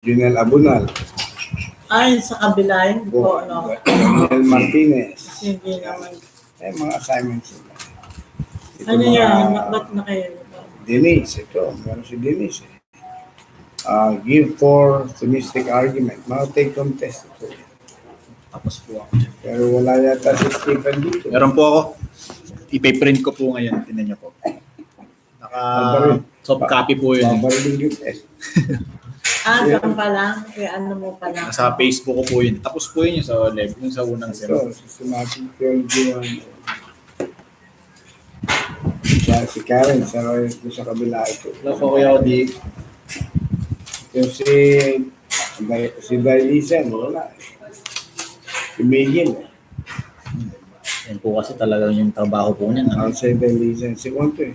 Junel Abunal. Ay, sa kabila yun po, ano? Daniel Martinez. Hindi naman. Mga assignments. Ano yan? Ba't na kayo? Denise, ito. Meron si Denise. Give for domestic argument. Mga take-home test ito. Tapos po ako. Pero wala yata si Stephen dito. Meron po ako. Ipe-print ko po ngayon. Tinan niyo po. Soft copy po yun. Babarilin yung test. Saan pa lang? Kaya ano mo pa lang? Sa Facebook ko po yun. Tapos po yun yung sa live. Yung sa unang So, systematic theology 1. Kaya si Karen, sa Royal ko sa kabila ito. Hello po Kuya Odi. Yung si Dailisen, wala. Si Miguel. Yan po kasi talagang yung trabaho po niya. Outside Dailisen. Si Konto eh.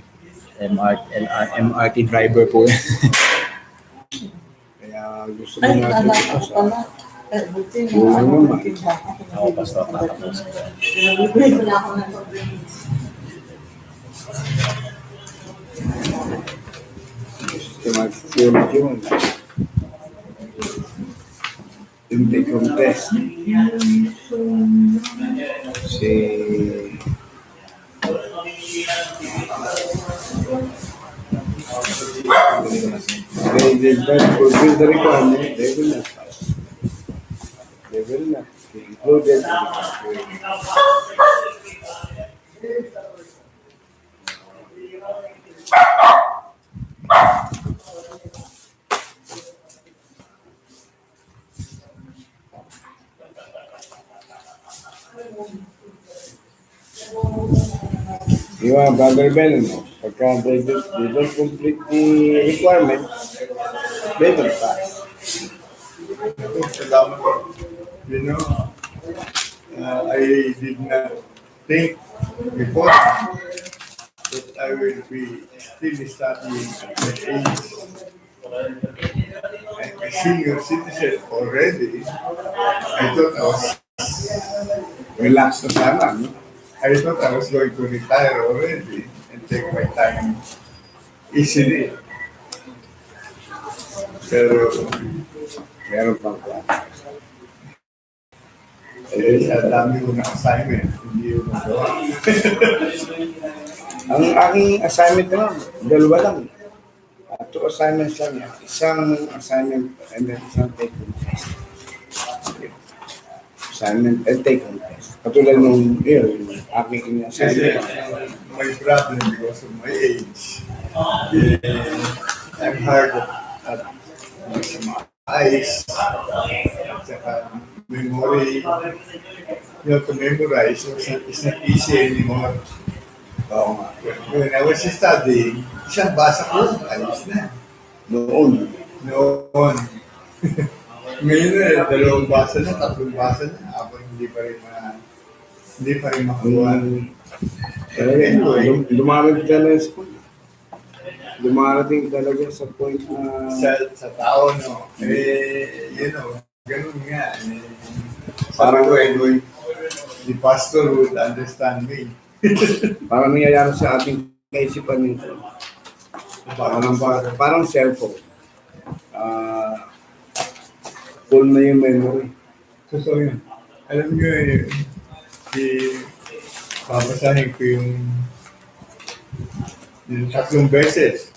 MRT driver po yan. Kaya gusto mo natin ito sa buhay naman. Ako pastor nakatapos. Systematic theology 1. Yung take-home test. Si they did not fulfill the requirement, they will not pass. They will not be included in the di ba, Brother Ben, pagka they don't complete the requirement, they will pass. You know, I did not think before that I will be still studying at my age. I'm a senior citizen already. I thought I was Relax na sana, no? I thought I was going to retire already and take my time easily. Pero, Meron pang plan. ang dami ko na assignment, hindi ko magawa. Ang aking assignment naman, dalawa lang. 2 assignments lang yan. Isang assignment and then isang take-home test. Assignment and take-home test. Katulad nung yung aking Kasi assignment. my problem because of my age. I'm hard at some eyes, at saka memory. You know, to memorize is not easy anymore. Oo nga. When I was studying, isang basa ko, ayos na. Noon. Noon. Ngayon na, 2 basa na, 3 basa na. Ako hindi pa rin makakuha. Anyway, Lumarating ka na sa school. Lumarating talaga sa point na sa tao, no? You know, ganun nga. Parang the pastor would understand me. parang nangyayari sa ating kaisipan nito. Parang cellphone. Full na yung memory. Totoo yun. Alam nyo, babasahin ko yung 3 beses.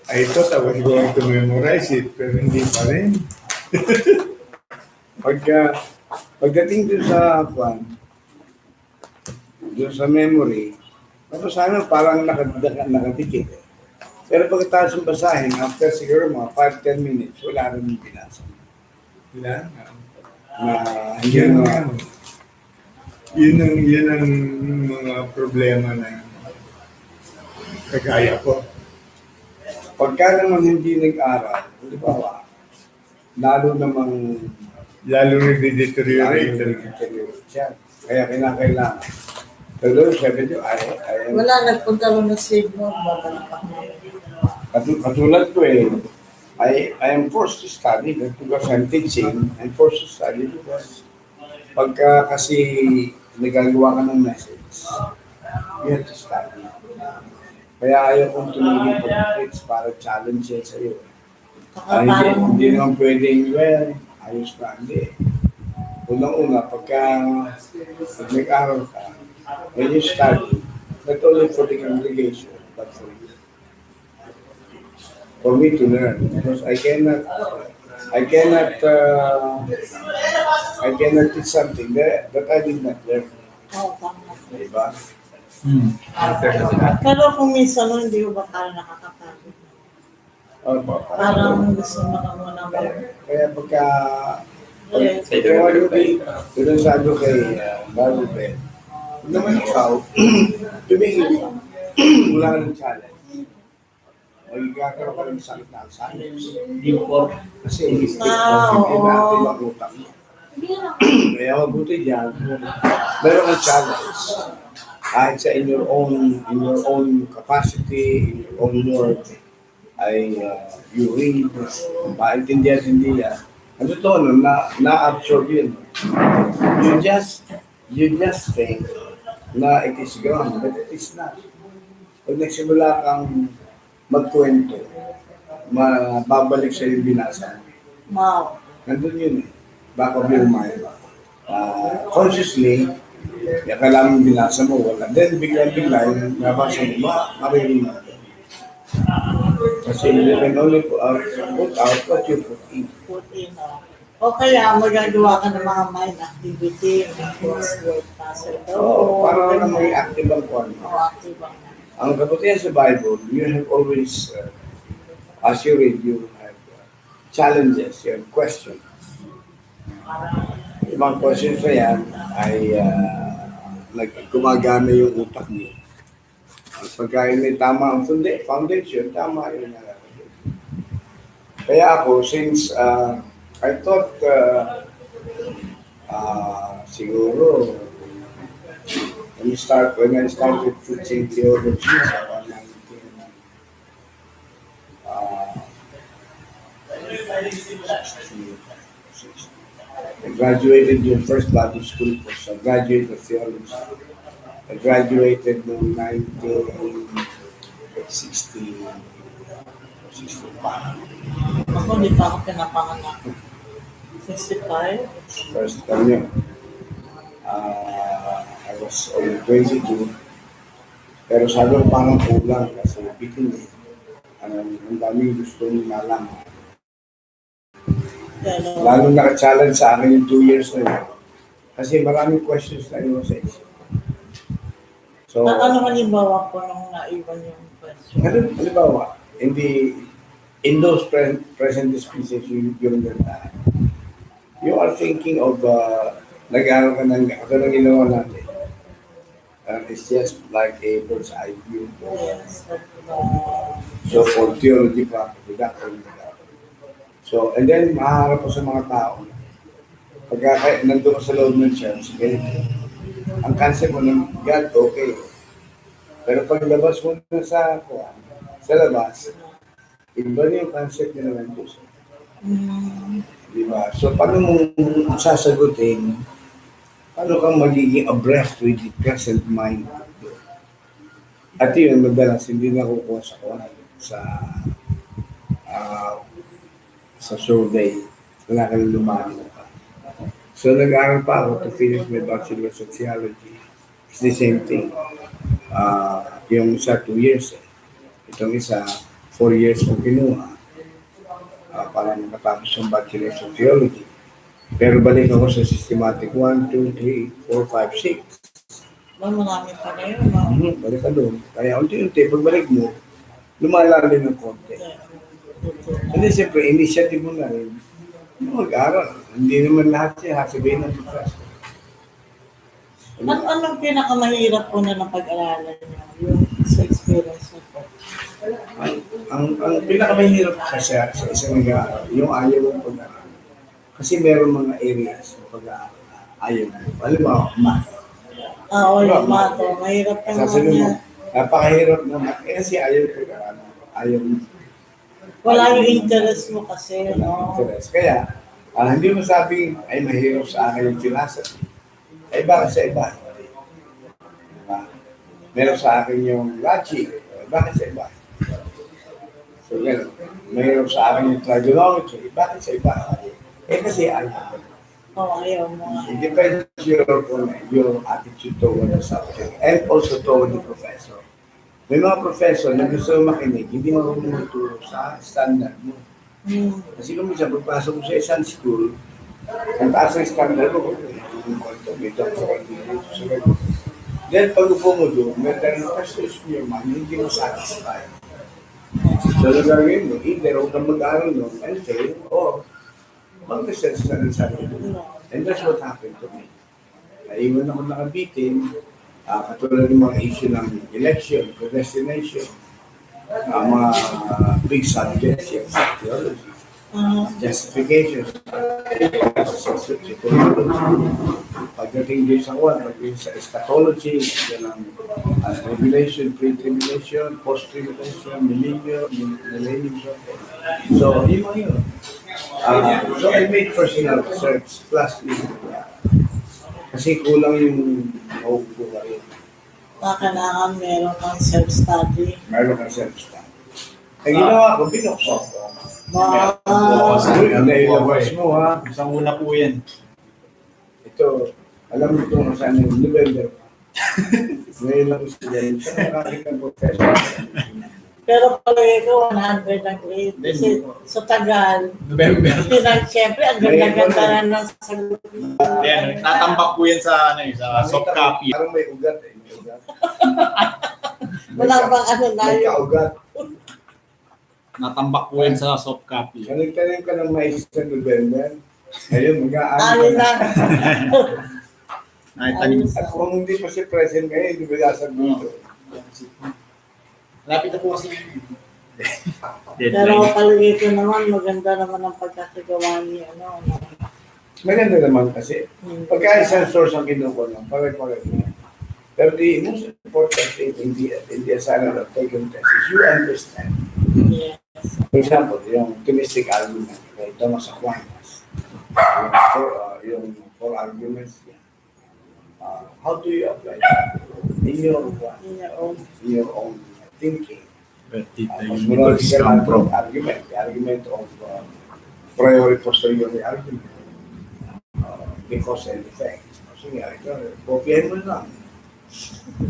I thought I was going to memorize it, pero hindi pa rin. Pagdating dun sa memory, sana parang nakadikit eh. Pero pagkatapos ng basahin, after siguro mga 5-10 minutes, wala rin yung binasa. Wala. Yun ang mga problema na kagaya ko. Pagka naman hindi nag-aral, di ba, lalo nagde-deteriorate. siya. Kaya kinakailangan. Pero sabi niyo, Wala, nagpunta lang na signal. Babalik ako. katulad ko I am forced to study because I'm teaching. I'm forced to study because pagka kasi nagagawa ka ng message, you have to study. Kaya ayaw kong tumigil pag-teach para challenge yan sa'yo. Saka Hindi, parang, hindi naman pwedeng, well, ayos na, hindi. Unang-una, pag nag-aral ka, when you study, not only for the congregation, but for me to learn. Because I cannot teach something that I did not learn. oh, tama. Diba? Pero kung minsan no, hindi ko ba parang nakakapagod? Opo. Parang gusto mo na muna Kaya pagka, Yes. kaya yung sabi ko kay Bible Ben, huwag naman ikaw, tumingin ka, wala ka ng challenge. Magkakaroon ka ng sakit na Alzheimer's. Kasi Oo. natin ang utak mo. Kaya mabuti dyan, meron kang challenge. Kahit sa in your own capacity, in your own work, ay you read, maintindihan. Ang totoo nun, na-absorb yun. You just, you just think na it is gone, but it is not. Pag nagsimula kang magkwento, mababalik sa yung binasa mo. Wow. Nandun yun eh. Back of your mind. Consciously, yung kailangan binasa mo, wala. Then, bigla-bigla, yung nabasa mo, maririnig mo. Kasi you can only put out what you put in. Put in, o kaya magagawa ka ng mga mind activity, crossword puzzle. Oo, para na may active ang kwan. Oo, active ang Ang kabutihan sa Bible, you have always, as you read, you have challenges, you have questions. Yung mga questions na yan ay gumagana yung utak mo. Pagka may tama ang foundation, tama yun. Kaya ako, since I thought siguro when I started teaching theology sa 1960, I graduated yung first Bible school ko sa graduate of theology. I graduated noong 1965. Ako, di pa ako pinapanganak. 65? First time yun. I was only 22. Pero sabi ko parang kulang kasi bitin eh. Ang daming gusto nyo malaman. Pero, Lalo naka-challenge sa akin yung 2 years na yun. Kasi maraming questions na yun sa isip. So, ano halimbawa po nung naiwan yung question? halimbawa, in those present dispensation during that time, you are thinking of nag-aaral ka ng ginawa natin. It's just like a bird's eye view. Yes. So, for theology property, doctrine. So, and then, maharap ko sa mga tao. Pagka nandun ka sa loob ng church, ganito. Ang concept mo ng God, okay. Pero paglabas mo na sa labas, iba na yung concept nila ng Diyos. Diba? So, paano mo sasagutin, paano kang magiging abreast with the present mind? At yun, madalas, hindi nakukuha sa survey. Wala ka nang lumano pa. So, nag-aaral pa ako to finish my Bachelor of Sociology. It's the same thing. Yung isa, 2 years. Itong isa, 4 years kong kinuha. Para makatapos ng Bachelor of Sociology. Pero balik ako sa systematic 1, 2, 3, 4, 5, 6. Marami pa na yun, no? Balik ka doon. Kaya unti-unti, pagbalik mo, lumalalim ng konti. Hindi, siyempre, initiative mo na rin. Mag-aral. Hindi naman lahat siya sabihin ng professor. Anong pinakamahirap po na napag-aralan niyo? Yung sa experience niyo po? Ang pinakamahirap kasi sa isang nag-aaral, yung ayaw mong pag-aaral. Kasi meron mga areas na pag-aaral na ayaw mo. Alam mo, math. Oo, yung math. Mahirap ka naman Sasabihin mo, yan. napakahirap na math. Kasi ayaw pag-aaral. Ayaw mo. Wala yung interest mo kasi, Wala no? interest. Kaya, hindi mo sabing, ay mahirap sa akin yung philosophy. Ay bakit sa iba? Diba? Meron sa akin yung logic. Bakit sa iba? So, So, gano'n. Mayroon sa akin yung trigonometry. Bakit sa iba? Kasi alam. ayaw mo nga. It depends your attitude toward the subject and also toward the professor. May mga professor na gusto makinig, hindi marunong magturo sa standard mo. Kasi kung minsan, pagpasok mo sa isang school, ang taas ng standard mo, may doctoral degree sa ganun. Then, pag upo mo doon, may dahil questions in your mind, hindi mo satisfied. So, nagagawin mo, either huwag kang mag-aaral nun and fail, or mag-research na rin sa mo. And that's what happened to me. Naiwan ako nakabitin, katulad ng mga issue ng election, predestination, mga big subjects, yung theology, justification, psychology. Pagdating din sa pagdating sa eschatology, yan ang tribulation, pre-tribulation, post-tribulation, millennium. So, yun mga yun. So, I made personal research plus kasi kulang yung mahukuha yun. Kailangan meron kang self-study. Meron kang self-study. Ang ginawa ko, binuksan ko. Ang nailabas mo ha. Isang una po yan. Ito, alam mo kung saan yung November. Ngayon lang student. Saan nakakita ng professor? Pero palagi ko 100 ang grade. Kasi sa tagal, November. siyempre, ang ganda-ganda na ng sagot. Yan, tatambak po yan sa, sa soft copy. Parang may ugat eh. May ugat. Wala bang ano na May yun. kaugat. Natambak po yan sa soft copy. Nagtanim ka ng mais sa November. Ngayon, mag-aani Ano ka na. Ay, tanim. At kung hindi pa si present ngayon, hindi ba sasabihin ito? Lapit na po kasi. Pero palagi ko naman, maganda naman ang pagkakagawa ni ano. Maganda naman kasi. Pagka isang source ang kinuha lang, pare-pare niya. Pero the most important thing in the assignment of taking test is you understand. Yes. For example, yung optimistic argument kay Thomas Aquinas. Yung four arguments niya. How do you apply that in your own thinking? Where did the Mas universe come from? argument, the argument of priori posteriori argument. Because and effect. So nga, ito, kopyahin mo lang.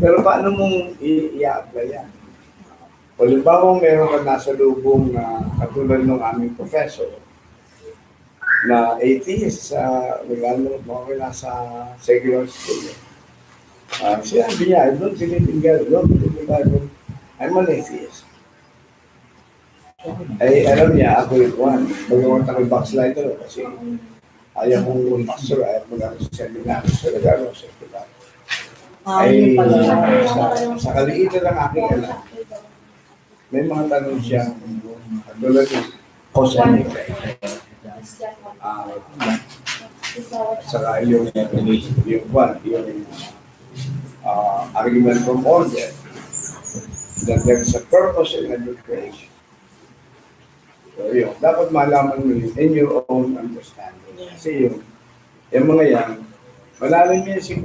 Pero paano mong i-apply yan? Halimbawa, meron ka nasa lubong na katulad ng aming professor na atheist sa mga nasa secular school. Sinabi niya, I don't believe in God, I don't believe in Bible. I'm an atheist. Ay, alam niya, ako yung one. Magawa tayo backslider kasi ayaw kong pastor, ayaw kong lang sa seminar. So, nagano sa seminar. Ay, sa kaliitan ng aking alam, may mga tanong siya, katulad yung cause and effect. At saka yung argument from order, that there is a purpose in every creation. So yun, dapat malaman mo yun in your own understanding. Kasi yung mga yan, malalim niya si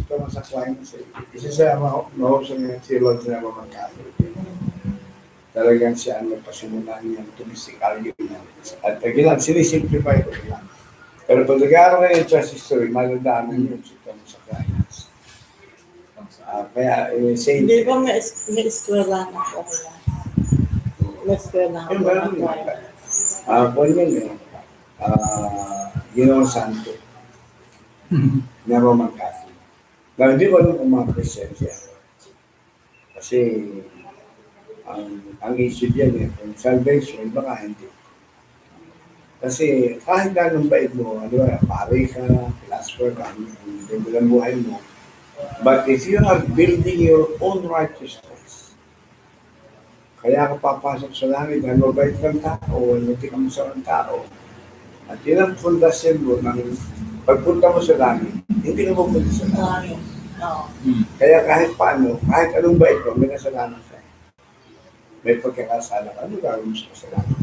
Thomas Aquinas. Isa sa mahusang yung theology na mamagkakaroon. Talagang siya ang nagpasimula niya ng optimistic argument. At again, sinisimplify ko lang. Pero pag nag-aaral kayo yung church history, malalaman yun si Thomas Aquinas. Kaya, say, Hindi ba may eskwela na ako kaya? May eskwela na yung ako. meron yun. Kung yun eh, Ginoong Santo. Na Roman Catholic. Na hindi ko alam kung mga Christian siya. Kasi, ang issue diyan eh, kung salvation, baka hindi. Kasi kahit ganun bait mo, ano ba, pare ka, philosopher ka, ang bilang buhay mo. But if you are building your own righteousness, kaya ka papasok sa langit, dahil mabait kang tao, hindi ka masarang tao. At yun ang fundasyon mo ng pagpunta mo sa langit, hindi ka pupunta sa langit. Kaya kahit paano, kahit anong bait mo, may kasalanan ka. May pagkakasala ka, ano gawin mo sa kasalanan?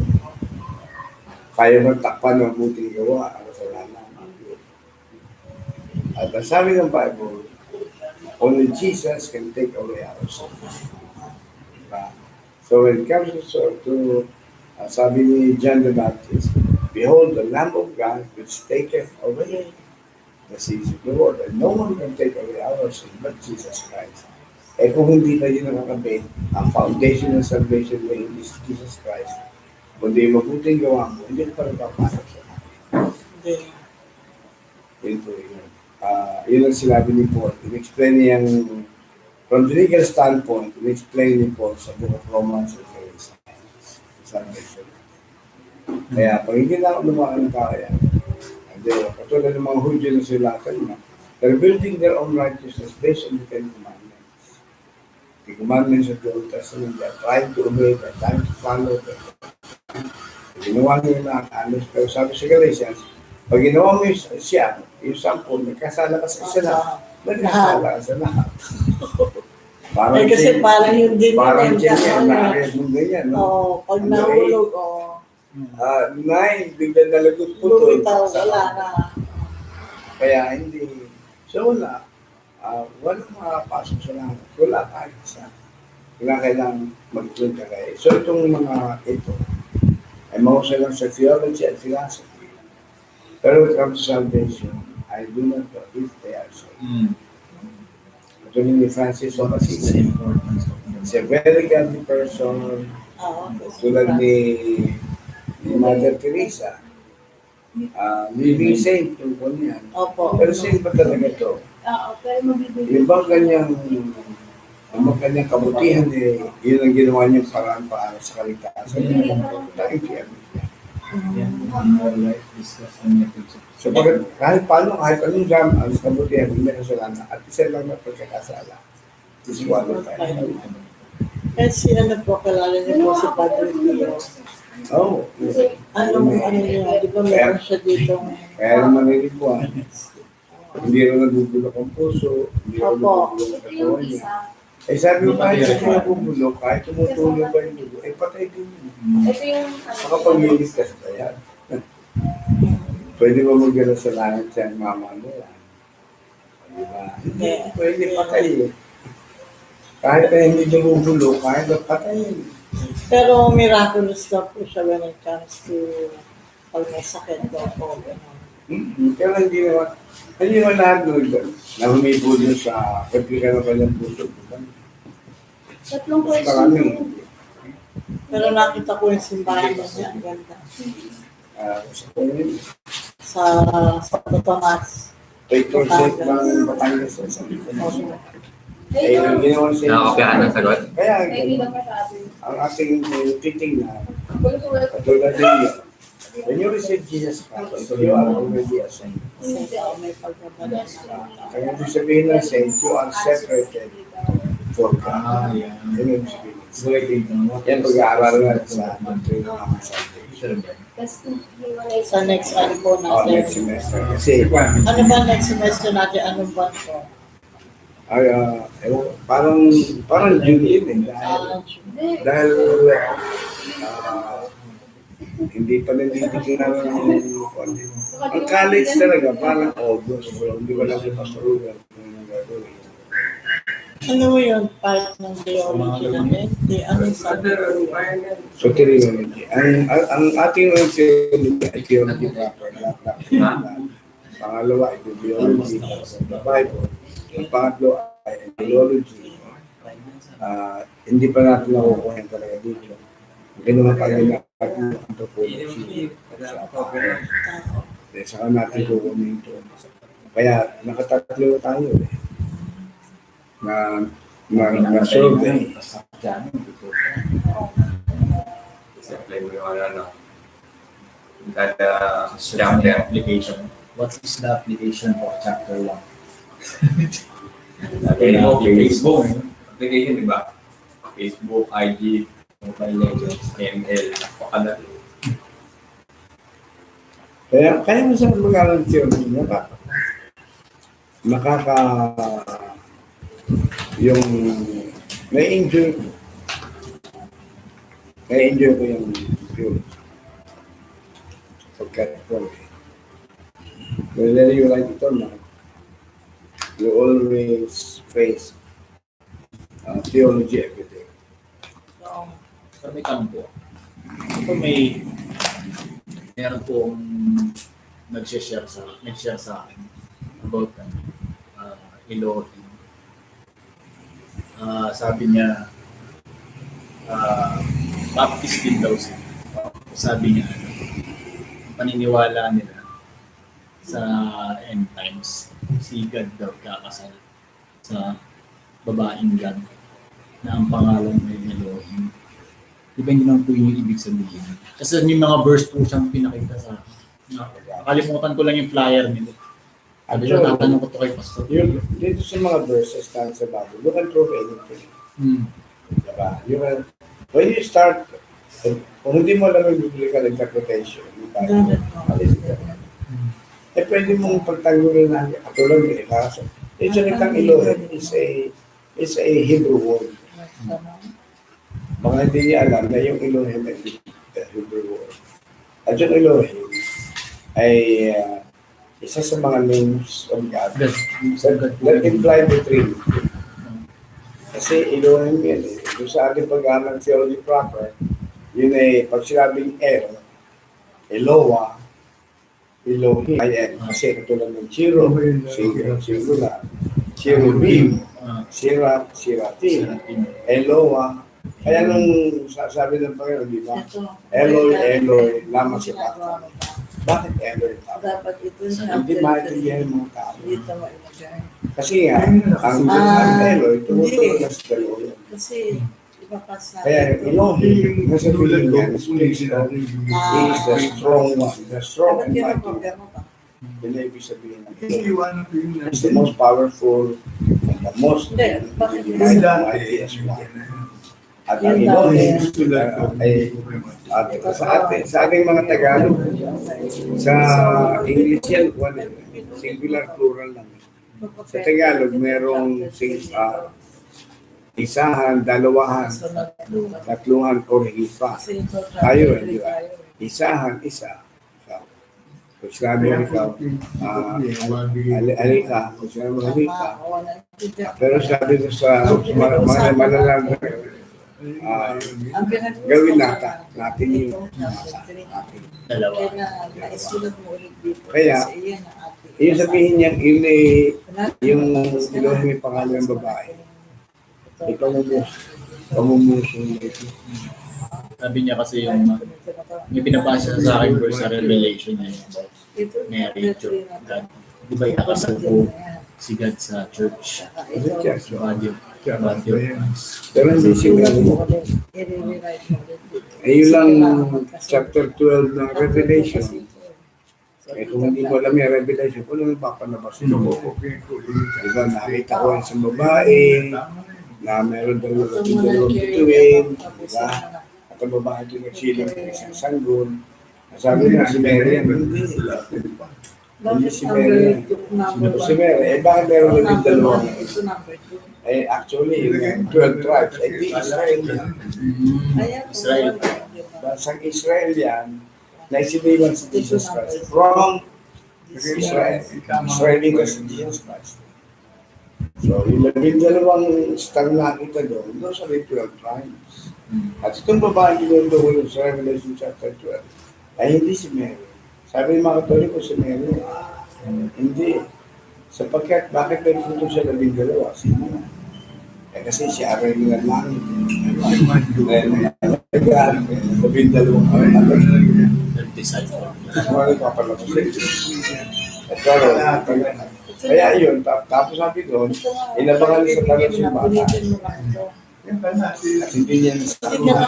Kaya magtakpan ng buting gawa ang kasalanan. At ang sabi ng Bible, only Jesus can take away our sins. So when it comes to Sabi ni John the Baptist, "Behold the Lamb of God which taketh away the sins of the world, and no one can take away our sin but Jesus Christ." Eh kung hindi kayo nakakabit, ang foundation ng salvation mo hindi si Jesus Christ, kundi mabuting gawa mo, hindi ka rin papasok sa akin. Hindi. Yun po yun. Yun ang sinabi ni Paul. In-explain niya yung, from the legal standpoint, in-explain ni Paul sa Book of Romans and Galatians. Salvation. Kaya pag hindi na ako lumakan ng kaya, hindi, katulad ng mga Hudyo na silatan na, they're building their own righteousness based on the Ten Commandments. The commandments of the Old Testament, they're trying to obey, they're trying to follow, ginawa nila na anos, pero sabi sa Galatians, pag ginawa mo siya, yung sample, nagkasala ka sa isa na, nagkasala ka sa lahat. Parang Eh, kasi parang yun din parang yun. siya Kasi yan, ano, nakakaya mong ganyan, no? Oo, pag Ano, nahulog, Nine, biglang nalagot po lumitaw, wala na. Kaya hindi, so wala, walang makapasok sa lahat. Wala kahit isa. Wala kailangang mag-punta kayo. So itong mga ito, ay mahusay lang sa theology at philosophy. Pero when it comes to salvation, I do not know if they are saved. Ito ni Francis of Assisi. He's a very godly person, Oo. tulad ni Mother Teresa. Living saint yung po niyan. Opo. Pero saint pa talaga to. Oo, pero mabibili. Yung bang kanyang kabutihan eh, yun ang ginawa niyang paraan para sa kaligtasan niya. Dahil siya. So kahit paano, kahit anong jam, ang kabutihan, hindi kasalanan, at isa lang na pagkakasala. This is what I'm saying. Kasi ano po, kalala niyo po si Padre Pio. Oh, Ano niya, di ba meron siya dito? kaya naman nilikuan. Hindi rin nagugulok ang puso, hindi rin Opo. nagugulok ang Ito yung katawan niya. isa. Eh sabi ko, kahit siya nabubulok, kahit tumutulong ba yung dugo, eh patay din yun. Ito yung Makapag-iligtas na yan. Pwede ba mag-gala sa langit siya ang mama mo yan? Di ba? Hindi, pwede patay eh. Kahit na hindi nabubulok, kahit na patay yun. Pero miraculous daw po siya when it comes to pag may sakit daw po. Pero hindi naman lahat doon na humipo doon sa pagkika ng kanyang puso. tatlong Mas question. marami. Pero nakita ko yung simbahan niya, ang ganda. Sa kanya, Sa Tomas. 8% ng Batangas sa sabi ko. Eh, yung ginawa siya. Nakakopyahan ng sagot? Kaya, Ay, hindi lang masabi. ang ating titingnan, Wala. katulad ninyo, when you receive Jesus Christ, you are already a saint. Kasi may pagkabala na. Kaya ibig sabihin ng saint, you are separated for God. Yun yung sabihin. Yan pag-aaral na sa doctrine ng salvation. Tapos, hiwalay Sa next ano po Next natin. semester. Kasi, Ano ba next semester natin? Anong buwan po? parang June yun eh. Hindi. Dahil hindi pa nanditikin na ang college talaga, parang August. Hindi ko lang masurugan kung anong gagawin. Ano mo yun? Part ng theology natin? Anong subject po yun? So, theology. Ang ating theology ay theology proper. Pangalawa ay theology of the Bible. Ang pangatlo ay theology. Hindi pa natin nakukuha yan talaga dito. Ginawa pa rin natin ang anthropology. Saka natin kukunin ito. Kaya nakatatlo tayo eh. Na survey. Apply mo yung ano. That chapter. Application. What is the application for chapter 1? Facebook. Application, di ba? Facebook, IG, Mobile Legends. ML, napakadali. Kaya masarap mag-aral ng theology. Yung na-enjoy ko. Na-enjoy ko yung theology. Pagka-theology. Whether you like it or not, you always face theology every day. Pero may tanong po. po meron pong nag-share sa akin about Elohim. Sabi niya, Baptist din daw siya. Sabi niya, paniniwala nila sa end times, si God daw kakasal sa babaeng God na ang pangalan ay Elohim. Diba hindi naman po yung ibig sabihin? Kasi may mga verse po siyang pinakita sa akin. Nakalimutan ko lang yung flyer nila. Sabi niya, tatanong ko to kay Pastor. Dito sa mga verses na sa Bible, you can prove anything. Diba? When you start, kung hindi mo alam yung biblical interpretation, yung Bible, pwede mong pagtanggulin na katulad ng Ikaso. Yung salitang Elohim is a Hebrew word. Baka hindi niya alam na yung Elohim ay Hebrew word. At yung Elohim ay isa sa mga names of God that imply the Trinity. Kasi Elohim yan eh. Doon sa ating pag-aaral ng theology proper, yun ay pag sinabing Eloah, Elohim, ay kasi katulad ng Chiro, Singular, Cherubim, Seraphim, Eloah. Kaya nung sabi ng Panginoon, di ba? Eloi, Eloi, lama si Papa. Bakit Eloi? Dapat ito Hindi maintindihan ng mga tao. Dito mo ilagay. Kasi nga, ang Eloi, tumutulong na sa dalawa. Kasi ipapasa. Kaya Elohim, nasa piling yan, is the strong one, the strong and mighty. Yun na ibig sabihin. He's the most powerful and the most mighty as one. At ang Elohim ay sa ating mga Tagalog, sa English yan, singular plural lang. Sa Tagalog, merong isahan, dalawahan, tatluhan, o higit pa. Tayo, di ba? Isahan, isa. Kung sinabi mo ikaw, alika, kung sinabi mo alika. Pero sabi ko sa malalang gawin natin yung Dalawa. Kaya, yung sabihin niya, yung Elohim may pangalan ng babae. Pamumuso nito. Sabi niya kasi yung pinabasa sa akin verse sa Revelation niya Mary, God. Di ba ikakasal po si God sa church? Body of Christ. Pero hindi sinabi mo. Ayun lang chapter 12 ng Revelation. Kung hindi mo alam yung Revelation, kung ano papanabas mo. Diba, nakita ko sa babae, na meron dalawang bituin, diba? At ang babae ito nagsilang ng isang sanggol. Sabi na si Mary yan, hindi si Mary. Si Mary, bakit meron na yung dalawang? Actually, yung 12 tribes, di Israel yan. Israel. Basang Israel yan, na isinilang si Jesus Christ from Israel. Israeli ka si Jesus Christ. So, yung 12 star na kita doon sa 12 tribes. At itong babae doon sa Revelation chapter 12, ay hindi si Mary. Sabi ng mga Katoliko si Mary, hindi. Sapagkat, bakit may punto siya 12? Sino? Kasi si Aaron ng langit. Labindalawang Disciple. Kaya yun, tapos sabi doon, inabangan sa talang simbata. At hindi niya nasakuha.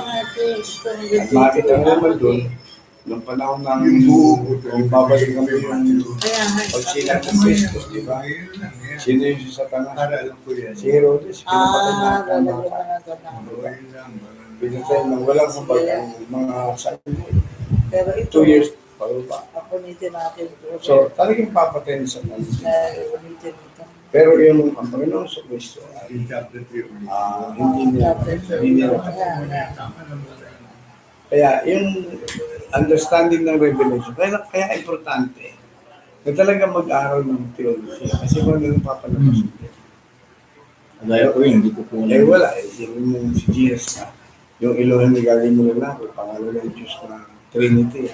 At makita naman doon, nung panahon ng kung babalik kami yung pagsilang ng Kristo, di ba? Sino yung si Satanas? Si Herodes, pinapatay na ang mga pinatay ng walang kumbaga mga sanggol. Pero ito, 2 years pa ba? Punitin natin ito. So, talagang papatay sa Satanas. Punitin ito. Pero yung ang Panginoon sa Kristo ay hindi niya kaya yung understanding ng Revelation, kaya importante na talaga mag-aral ng theology. Kasi kung ano yung papalabas. Gaya ko yun, hindi ko po Wala. Yung si Jesus na. yung Elohim na galing mo na pangalan ng Diyos na Trinity.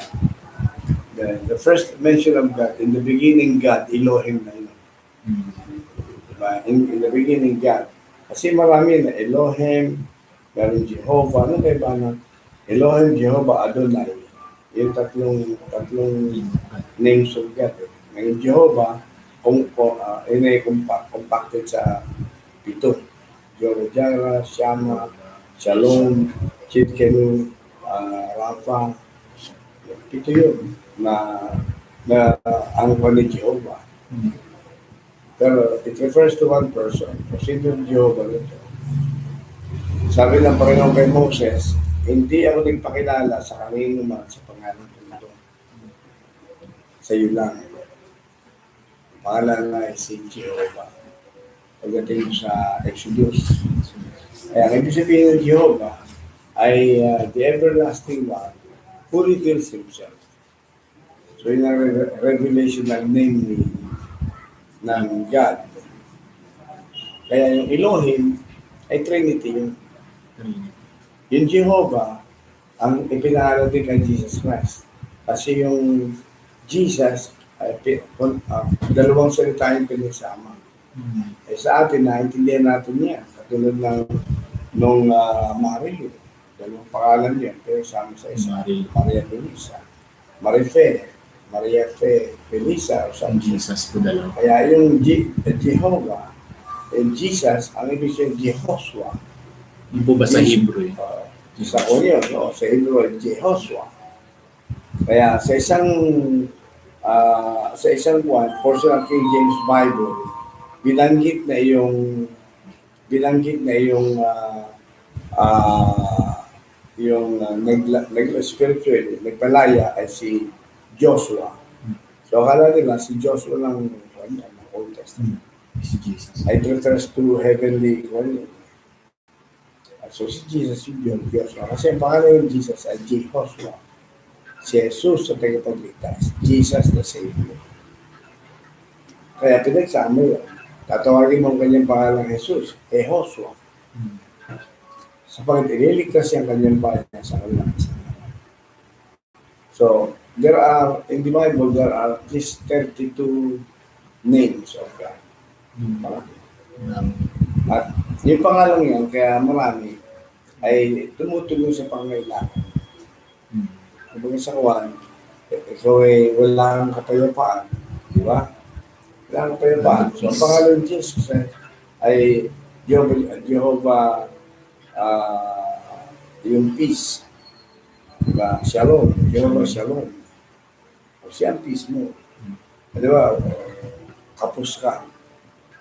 The first mention of God, in the beginning God, Elohim na yun. Mm. Diba? In the beginning God. Kasi marami na Elohim, meron Jehovah, ano kayo ba na? Elohim, Jehovah, Adonai. Yung tatlong names of God. Ngayon Jehovah, yun ay compacted sa pito. Jehovah Jireh, Shammah, Shalom, Chidkenu, Rapha. Pito yun na ang ni Jehovah. Mm. Pero it refers to one person. Kasi yung Jehovah nito. Sabi ng Panginoon kay Moses, hindi ako nagpakilala sa kanino man sa pangalan ko nito. Sa iyo lang. Pangalan na ay si Jehovah. Pagdating sa Exodus. Kaya ang ibig sabihin ng Jehovah ay the everlasting one who reveals himself. So yun ang revelation ng name ng God. Kaya yung Elohim ay Trinity yun. Trinity. Yung Jehovah, ang ipinangalan din kay Jesus Christ. Kasi yung Jesus, ay, dalawang salita yung pinagsama. Mm. Eh sa atin, naintindihan natin yan. Katulad ng nung Mario. Dalawang pangalan yan, pero sama sa isa. Mario. Maria Felisa. Marife. Maria Fe Felisa. O Ang something. Jesus po dalawa. Kaya yung Jehovah, and Jesus, ang ibig sabihin, Jehoshua. Yung po ba sa Hebrew? Isa ko yun, no? Sa Hebrew, Jehoshua. Kaya sa isang portion ng King James Bible, binanggit na spiritually, nagpalaya ay si Joshua. So, akala nila si Joshua ng Old Testament. Si Jesus. Ay refers to heavenly one. So si Jesus yung Joshua. Kasi ang pangalan ng Jesus ay Jehoshua. Si Jesus sa tagapagligtas. Jesus the Savior. Kaya pinagsama yun. Tatawagin mo ang kanyang pangalan Jesus, Jehoshua. Mm. Sapagat ililigtas yung kanyang bayan sa kanilang kasalanan. So, in the Bible, there are at least 32 names of God. Marami. At yung pangalang yan, kaya marami, ay tumutugon sa pangailangan. Mm. Kung sa kawan, ikaw ay walang kapayapaan, di ba? Walang kapayapaan. So, ang pangalan ng Jesus ay Jehovah, yung peace. Diba? Shalom. Jehovah Shalom. O siya ang peace mo. Di ba? Kapos ka.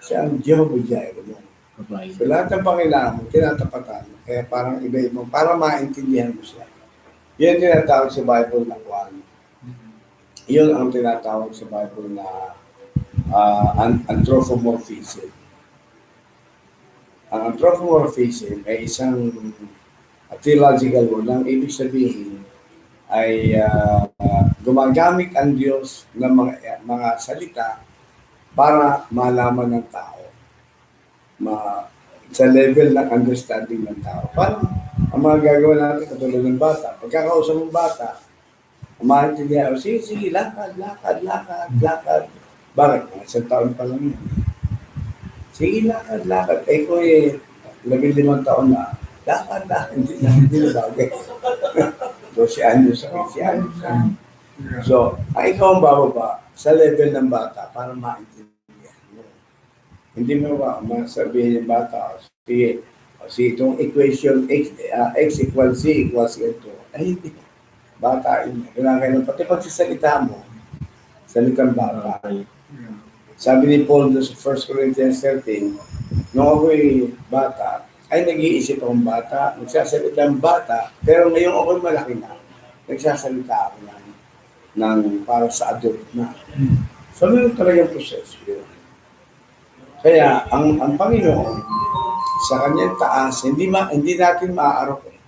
Siya ang Jehovah Jireh mo. Babae. So lahat ng pangailangan mo, tinatapatan mo. Kaya parang iba-ibang, para maintindihan mo siya. Yan tinatawag sa Bible na kwan. Yun ang tinatawag sa Bible na anthropomorphism. Ang anthropomorphism ay isang theological word. Ang ibig sabihin ay gumagamit ang Diyos ng mga salita para malaman ng tao. Sa level ng understanding ng tao. Paano ang mga gagawin natin katulad ng bata? Pagkakausap ng bata, maintindihan, sige, lakad. Bakit? Isang taon pa lang yun. Sige, lakad. Eh, ko 15 taon na. Lakad. Hindi na bagay. 12 anyos sa 15 anyos. So, ang ikaw ang bababa sa level ng bata para maintindihan mo. Hindi mo masabihin yung bata, sige, itong equation x equals z equals ito. Ay, hindi. Bata yun. Kailangan pati pagsasalita mo, salitang bata. Sabi ni Paul sa 1 Corinthians 13, nung ako'y bata, ay nag-iisip akong bata, nagsasalita ang bata, pero ngayong ako'y malaki na, nagsasalita ako ng para sa adult na. So, meron talagang proseso yun. Kaya, ang Panginoon, sa kanyang taas, hindi natin maaarok eh.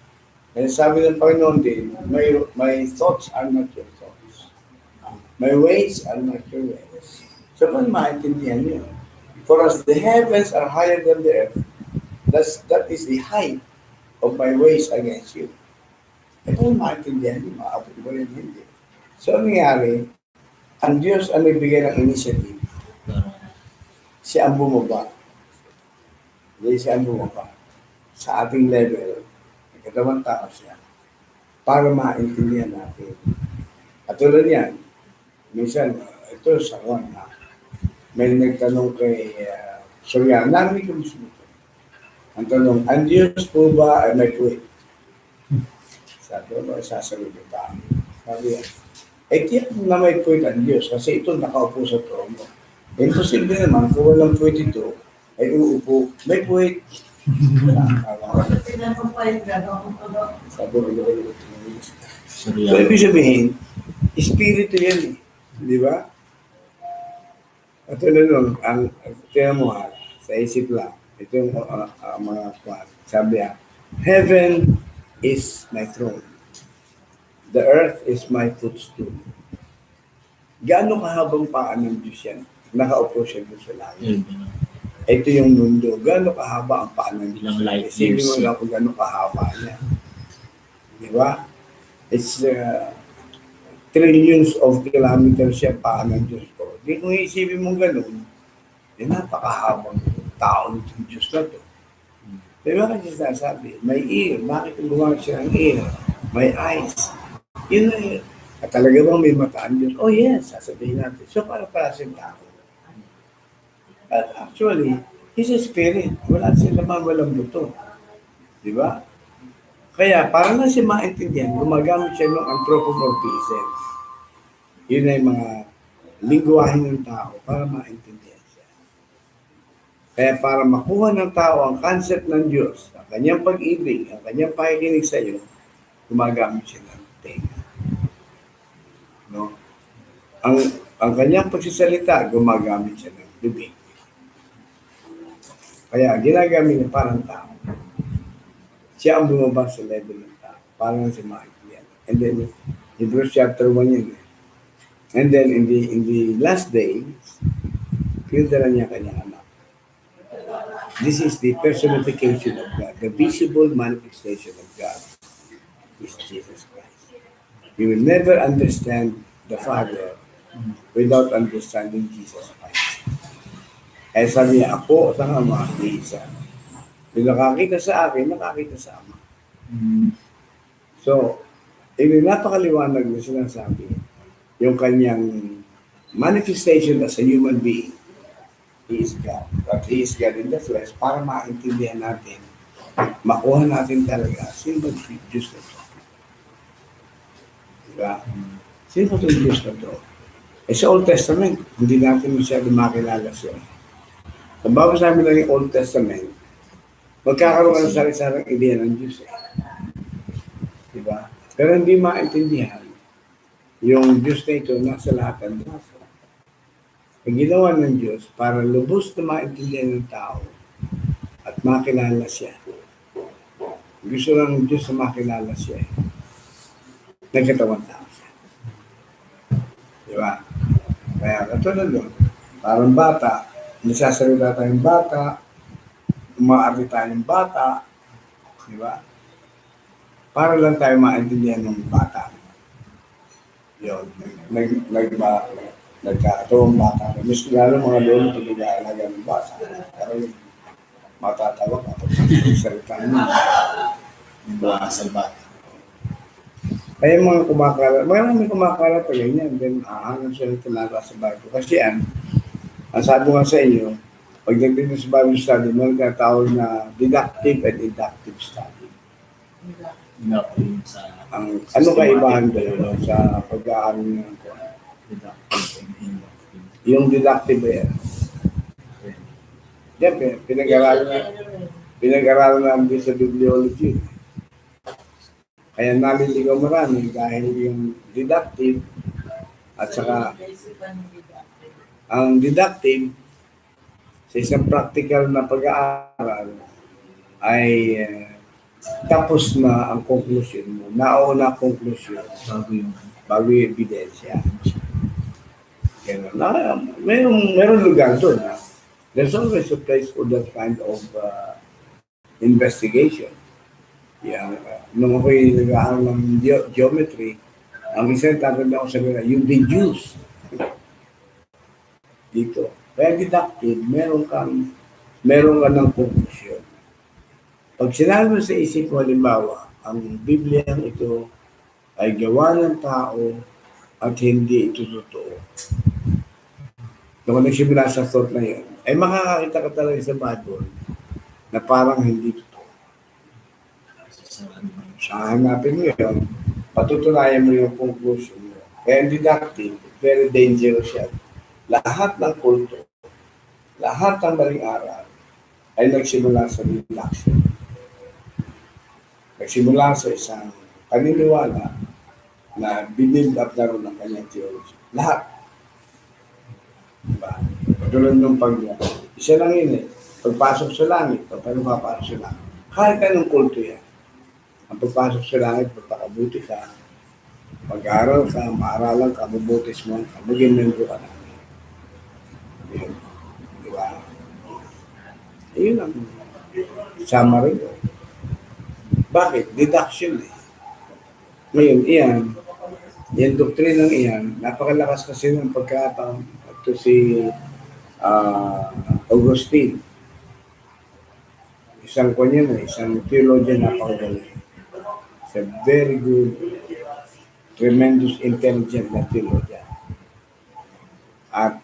Kaya sabi ng Panginoon din, my thoughts are not your thoughts. My ways are not your ways. So, kung maintindihan niyo, for as the heavens are higher than the earth, that is the height of my ways against you. Ito yung maintindihan niyo, maabot mo rin hindi. So, ang nangyari, ang Diyos ang nagbigay ng initiative. Siya ang bumaba. Hindi siya ang bumaba. Sa ating level, nagkatawang tao siya para maintindihan natin. At tulad yan, minsan, ito sa kwan, may nagtanong kay Soriano, narinig ko mismo ito. Ang tanong, ang Diyos po ba ay may puwit? Sabi ko, sasagot yung tao. Sabi yan, tiyak na may puwit ang Diyos kasi ito nakaupo sa trono. Imposible naman kung walang puwit ito, ay uupo, may puwit. Tinanong pa yung gano'n. Sabi ko, so, Surya. ibig sabihin, espiritu yan eh. Di ba? At nun, tiyan mo sa isip lang, ito yung mga kwan. Sabi niya, heaven is my throne. The earth is my footstool. Gaano kahabang paa ng Diyos yan? Nakaupo siya doon sa langit. Ito yung mundo. Gaano kahaba ang paa ng Diyos? Ilang light Isipin years. mo lang kung gaano kahaba niya. Di ba? It's trillions of kilometers siya paa ng Diyos ko. Di kung isipin mo ganun, napakahabang tao ng Diyos na to. Di ba kasi sasabi, may ear, bakit gumamit siya ng ear? May eyes. Yun na yun. At talaga bang may mata ang Diyos? Oh yes, sasabihin natin. So para siyang tao. At actually, He's a spirit. Wala siya naman, walang buto. Di ba? Kaya, para na siya maintindihan, gumagamit siya ng anthropomorphism. Yun ay mga lingwahe ng tao para maintindihan siya. Kaya para makuha ng tao ang concept ng Diyos, ang kanyang pag-ibig, ang kanyang pakikinig sa iyo, gumagamit siya ng tenga. No? Ang kanyang pagsisalita, gumagamit siya ng bibig. Kaya ginagamit niya parang tao. Siya ang bumaba sa level ng tao. Parang si maintindihan. And then, Hebrews chapter 1 yun. And then, in the last days, pinadala niya kanyang anak. This is the personification of God. The visible manifestation of God is Jesus Christ. You will never understand the Father without understanding Jesus Christ. Kaya sabi niya, ako at ang Ama, iisa. Yung nakakita sa akin, nakakita sa Ama. So, napakaliwanag na sinasabi, yung kanyang manifestation as a human being, He is God. But He is God in the flesh para maintindihan natin, makuha natin talaga, sino ba yung Diyos na ito? Diba? Sino ba yung Diyos na ito? Sa Old Testament, hindi natin masyado makilala siya. Kung babas namin lang yung Old Testament, magkakaroon ka ng sari-sarang ideya ng Diyos eh. Diba? Pero hindi maintindihan yung Diyos na ito nasa lahat ng lahat. Ang ginawa ng Diyos para lubos na maintindihan ng tao at makilala siya. Gusto lang ng Diyos na makilala siya. Nagkatawang tao siya. Diba? Kaya katulad doon, parang bata, nasasalita tayong bata, umaari tayong bata, di ba? Para lang tayo maintindihan ng bata. Yun, nagkakatawang bata. Mas lalo mga lolo ito nag-aalaga ng bata. Pero yung matatawa ka pag salita mo. Asal bata. Kaya mga kumakalat, maraming kumakalat pa ganyan. Then, aangan sila talaga sa Bible. Kasi ang sabi nga sa inyo, pagdating sa Bible study, may nagkatawag na deductive and inductive study. Deductive sa Ano kaibahan doon sa pag-aaral ng deductive and inductive. yung deductive ba yan? Yan, pinag-aralan namin sa bibliology. Kaya naliligaw marami dahil yung deductive at saka ang deductive sa isang practical na pag-aaral ay tapos na ang conclusion mo. Nauna ang conclusion bago yung ebidensya. Meron lugar doon. There's always a place for that kind of investigation. Yan, nung ako'y nag-aaral ng geometry, ang isang tatanda ko sa nila, yung deduce dito. Kaya deductive, meron ka ng conclusion. Pag sinabi mo sa isip mo, halimbawa, ang Bibliang ito ay gawa ng tao at hindi ito totoo. Kung nagsimula sa thought na yun, ay makakakita ka talaga sa Bible na parang hindi totoo. Sa hanapin mo yun, patutunayan mo yung conclusion mo. Kaya ang deductive, very dangerous yan. Lahat ng kulto, lahat ng maling aral ay nagsimula sa deduction. Nagsimula sa isang paniniwala na binild up na rin ng kanyang theology. Lahat. Diba? Katulad ng isa lang yun eh. Pagpasok sa langit, paano papasok sa langit? Kahit anong kulto yan. Ang pagpasok sa langit, pagpakabuti ka, mag-aaral ka, maaralan ka, mabutis mo, maging membro ka namin. Yun. Diba? Yun ang summary ko. Bakit? Deduction eh. Ngayon, yung doktrinang iyan, napakalakas kasi ng pagkataon. Ito si Augustine. Isang isang theologian napakagaling. It's a very good, tremendous, intelligent na theologian. At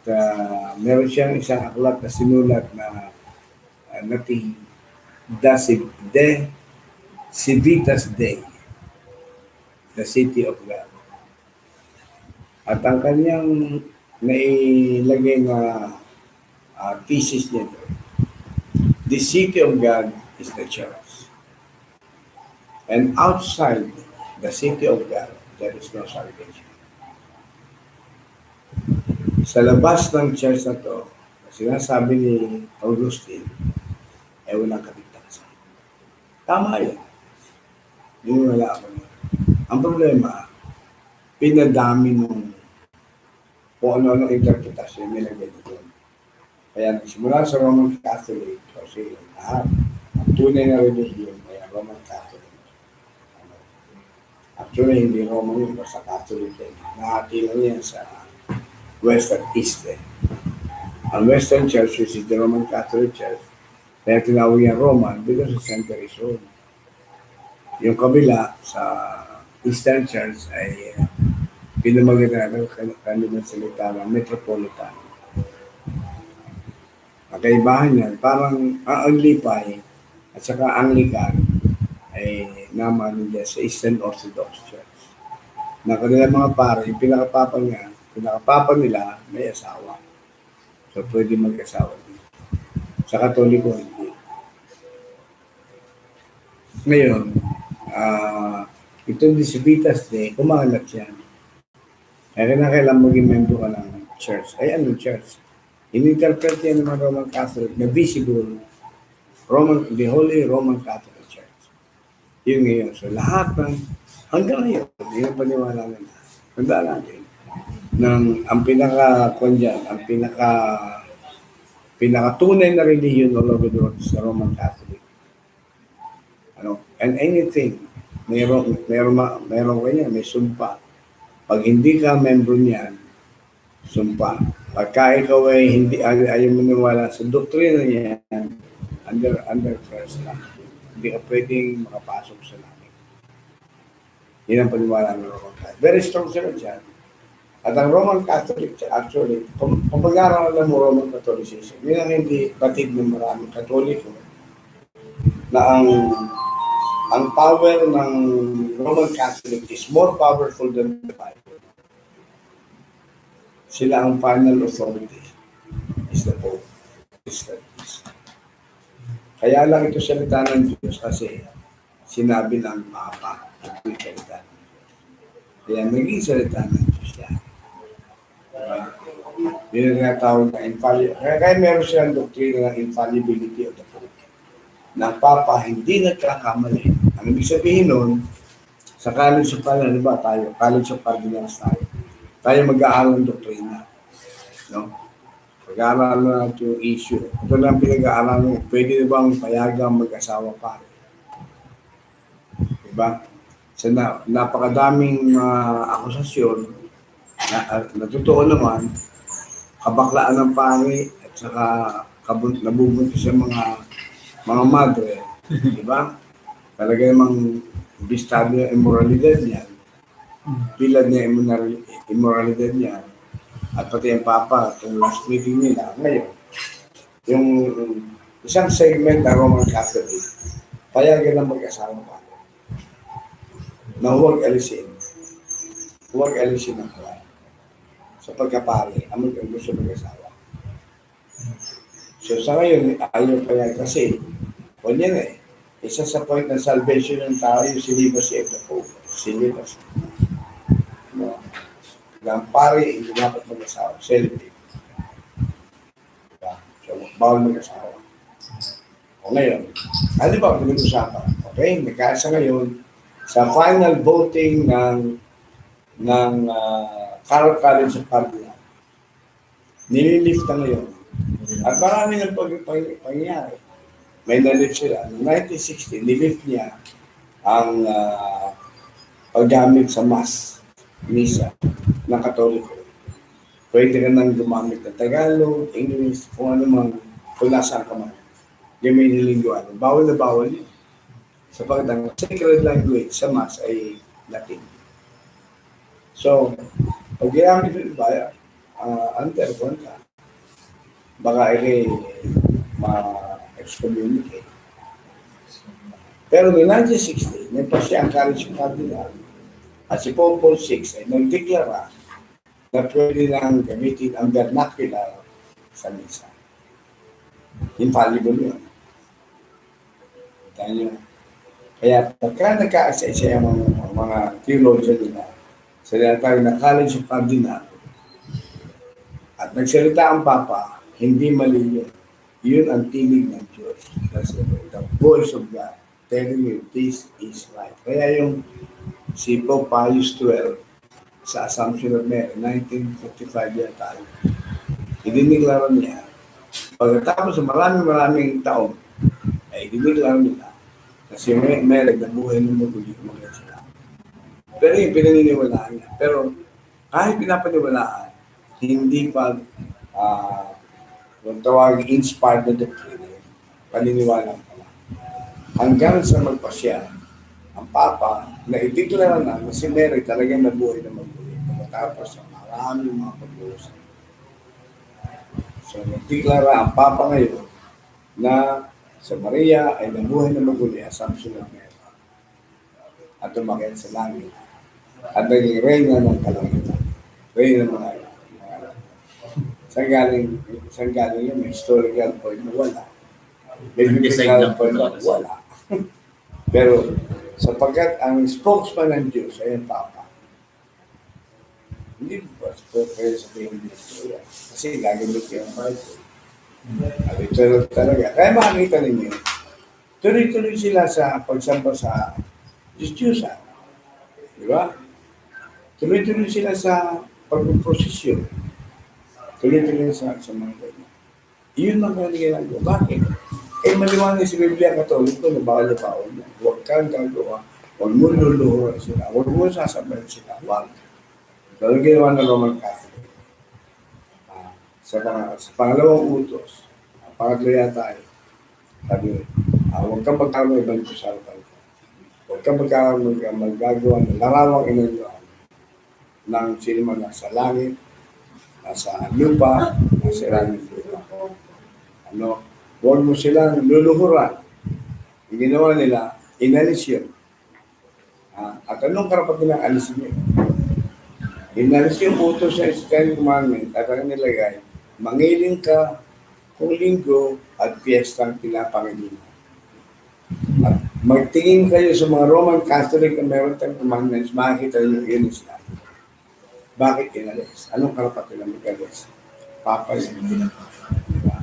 meron siyang isang aklat na sinulat na nating De Civitas Dei, the City of God. At ang kanyang nailagay na thesis niya doon, the city of God is the church. And outside the city of God, there is no salvation. Sa labas ng church na to, sinasabi ni Augustine, ay walang kaligtasan. Tama yan. Yung wala ako. Ang problema, pinadami nung kung ano-ano interpretasyon nilagay dito. Kaya nagsimula sa Roman Catholic, kasi lahat, ang tunay na religion ay Roman Catholic. Actually, hindi Roman yun, basta Catholic yun. Nahati lang yan sa West at East. Ang Western Church, which is the Roman Catholic Church, kaya tinawag yan Roman because the center is Rome. Yung kabila sa Eastern Church ay pinamagana ng kanilang salita ng Metropolitan. Ang kaibahan yan, parang ang Lipay at saka Anglican ay naman nila sa Eastern Orthodox Church. Na kanilang mga pare, yung pinakapapa nila may asawa. So pwede mag-asawa dito. Sa Katoliko, hindi. Ngayon, itong Civitas Day, kumalat yan. Kaya kailangan maging member ka ng church. Ay, anong church? In-interpret yan ng mga Roman Catholic na visible the Holy Roman Catholic Church. Yun ngayon. So lahat hanggang ngayon, yun ang paniwala nila. Tandaan natin, ang pinakatunay na religion all over the world is the Roman Catholic. And anything, meron kanya, may sumpa. Pag hindi ka membro niyan, sumpa. Pagka ikaw ay ayaw maniwala sa doktrina niya, under first lang. Hindi ka pwedeng makapasok sa langit. Yan ang paniwala ng Roman Catholic. Very strong sila dyan. At ang Roman Catholic, actually, kung pag-aaral mo Roman Catholicism, yun ang hindi batid ng maraming Katoliko na ang power ng Roman Catholic is more powerful than the Bible. Sila ang final authority is the Pope. Kaya lang ito salita ng Diyos kasi sinabi ng Papa at ito'y salita ng Diyos. Kaya naging salita ng Diyos yan. Yun ang tinatawag na infallibility. Kaya meron silang doktrina ng infallibility of the Pope. Ng Papa hindi nagkakamali. Ang ibig sabihin nun, sa college of Cardinals, college of Cardinals tayo mag-aaral ng doktrina. No? Pag-aaral na natin yung issue. Ito lang pinag-aaral mo, pwede na bang payagang mag-asawa pare? Diba? Sa napakadaming akusasyon na totoo naman, kabaklaan ng pangit at saka nabubuntis sa mga madre, di ba? Talaga namang bistado yung immoralidad niya, bilad niya immoralidad niya, at pati ang papa, itong last meeting nila, ngayon, yung isang segment na Roman Catholic, payagan ng mag-asawa pa na huwag alisin ang kuwan sa pagkapari, ang gusto mag-asawa. So sa ngayon, ayaw pa yan kasi, o yan isa sa point ng salvation ng tao, yung celibacy of the Pope. Celibacy. No? Ang pari, hindi dapat mag-asawa. Celibate. Diba? So, bawal mag-asawa. O ngayon, ano ba pinag-usapan? Okay, nagkaasa ngayon, sa final voting ng Carol College of Cardinal, nililift na ngayon. At marami ng pangyayari. May nalift sila. Noong 1960, nilift niya ang paggamit sa mass, misa, ng Katoliko. Pwede ka nang gumamit ng Tagalog, English, kung ano man, kung nasaan ka man. Gamitin lingguan. Bawal na bawal yun. Sapagkat ang sacred language sa mass ay Latin. So, pag ginamit yung iba, under ka, baka ma-excommunicate. Pero noong 1960, nagpasya ang College of Cardinal at si Pope Paul VI ay nagdeklara na pwede nang gamitin ang vernacular sa misa. Infallible yun. Kaya pagka nagkaasa-isa yung mga theologian nila sa tinatawag na College of Cardinal at nagsalita ang Papa, hindi mali yun. Yun ang tinig ng Diyos. That's the voice of God telling you this is right. Kaya yung si Pope Pius XII sa Assumption of Mary, 1955 yata, idiniklaro niya. Pagkatapos sa maraming taon, ay idiniklaro nila kasi Mary nabuhay ng maguli mga sila. Pero yung pinaniniwalaan niya. Pero kahit pinapaniwalaan, hindi pa kung tawag inspired na doctrine, paniniwala pa lang. Hanggang sa magpasya, ang Papa, na ideklara na si Mary talagang nabuhay na maguli. Pagkatapos sa maraming mga pag-uusap. So, nagdeklara ang Papa ngayon na sa Maria ay nabuhay na maguli, Assumption of Mary. At umakyat sa langit. At naging reyna ng kalangitan. Reyna ng mga Saan galing yun? May historical point na wala. May historical point na wala. Pero sapagkat ang spokesman ng Diyos ay ang Papa. Hindi ba pwede sabihin dito yan? Kasi gagamit yung Bible. At ito talaga. Kaya makikita ninyo, tuloy-tuloy sila sa pagsamba sa Diyos-Diyosan. Di ba? Tuloy-tuloy sila sa pagpuprosesyon. Tuloy-tuloy sa mga ganyan. Iyon lang kaya ginagawa. Bakit? Maliwanag sa Biblia Katoliko na bawal na bawal na. Huwag kang gagawa. Huwag mo luluhuran sila. Huwag mo sasabayan sila. Huwag. Pero ginawa ng Roman Catholic. Sa pangalawang utos, pangatlo yata ay, sabi, huwag kang magkakaroon ng ibang kusalapan. Huwag kang magagawa ng larawang inanyuan ng sino man nasa langit, nasa lupa, nasa langit lupa. Huwag mo silang luluhuran. Ang ginawa nila, inalis yun. At anong karapatan ng alisin yun? Inalis yung utos sa Ten Commandment at ang nilagay, mangiling ka kung linggo at piyestang pinapangilinan. At magtingin kayo sa mga Roman Catholic na meron Ten Commandments, makikita nyo yun sila. Bakit inalis? Anong karapatan ng mag-alis? Papa yun. Diba?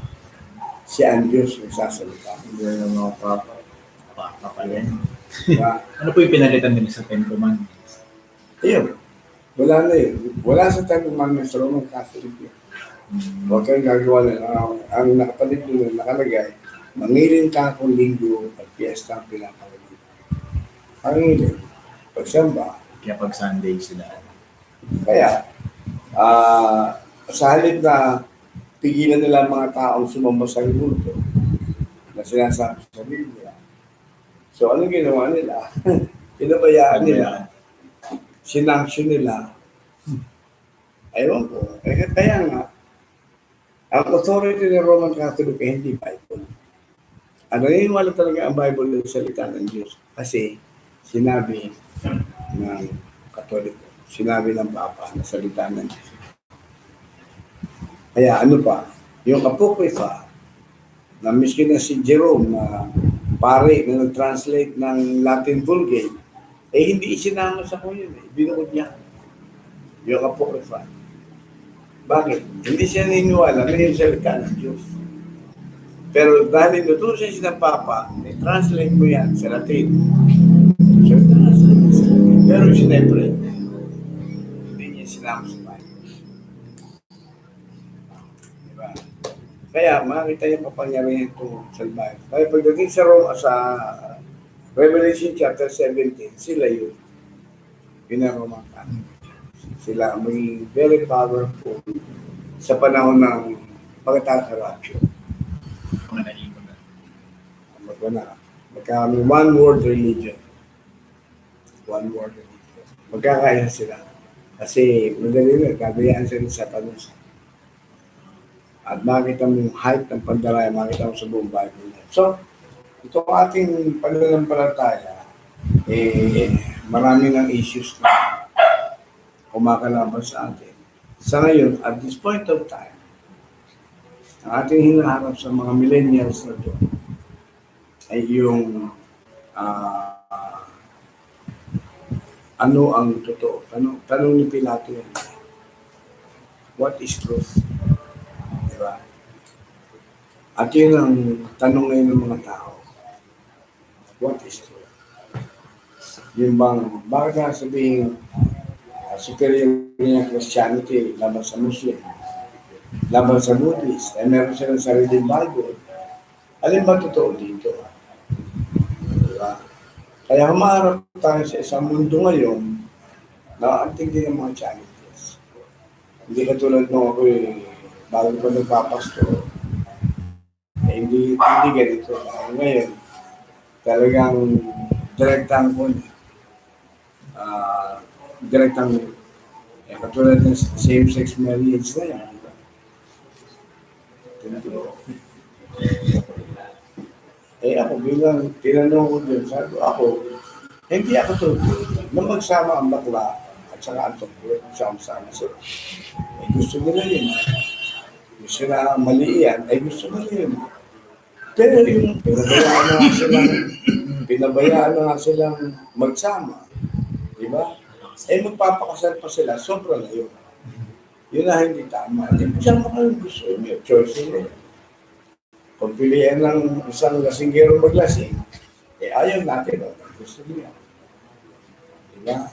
Siya ang Diyos yung sasalita. Hindi na mga Papa. Papa pa yan. Diba? Ano po yung pinalitan nila sa Ten Commandments? Ayun. Wala na yun. Wala sa Ten Commandments sa Roman Catholic yun. Huwag kang gagawa na. Ang nakapalit doon nakalagay, mangiling ka kung linggo at piyesta ang pinapangalitan. ang hiling, pagsamba. Kaya pag Sunday sila, Kaya, sa halip na pigilan nila ang mga taong sumamba sa mundo na sinasabi sa Biblia. So, ano ginawa nila? Pinabayaan nila, sinanction nila. Ewan ko. Kaya nga, ang authority ng Roman Catholic ay hindi Bible. Ano yung wala talaga ang Bible ng salita ng Diyos? Kasi sinabi ng Katoliko, sinabi ng Papa na salita ng Diyos. Kaya ano pa, yung Apocrypha, na miski na si Jerome na pare na nag-translate ng Latin Vulgate, eh hindi isinama sa kanya yun eh. Binukod niya. Yung Apocrypha. Bakit? Hindi siya niniwala na yung salita ng Diyos. Pero dahil inutusan siya ng Papa, i-translate mo yan sa Latin. So, translate sa Latin. Pero siyempre, hindi niya sinama sa Bible. Diba? Kaya makita yung kapangyarihan ito sa Bible. Kaya pagdating sa Revelation chapter 17, sila yun. Yun ang Roman Catholic. Sila may very powerful sa panahon ng pagkakaroon. mga naiwan na. Magkakaroon one world religion. One world religion. Magkakaya sila. Kasi madali na, gagayaan sila sa Satanas. At makita mo yung height ng pandaraya, makita mo sa buong Bible. So, itong ating pananampalataya, marami ng issues na kumakalaban sa atin. Sa ngayon, at this point of time, ang ating hinaharap sa mga millennials na doon ay yung ano ang totoo. Tanong ni Pilato yan. What is truth? Diba? At yun ang tanong ngayon ng mga tao. What is truth? Yung bang, bakit nga sabihin superior niya Christianity laban sa Muslim, laban sa Buddhist, ay meron silang sariling Bible. Alin ba totoo dito? Diba? Kaya humaharap tayo sa isang mundo ngayon na ang tindi ng mga challenges. Hindi katulad nung ako bago pa nagpapasto, hindi ganito. Ngayon, talagang direktang ko niya. Direktang katulad ng same-sex marriage na yan. Ako bilang tinanong ko din, sabi ako, hindi ako tuloy na magsama ang bakla at saka ang tuklo, sama-sama sila. Gusto nila yun. Gusto na mali yan, gusto nila yun. Pero yung pinabayaan na nga silang magsama, di ba? Magpapakasal pa sila, sobra na yun. Yun na hindi tama. Hindi mo siya makalang gusto. May choice nila. Kung pilihan ng isang lasinggero maglasing, ayaw natin. Gusto niya. Diba?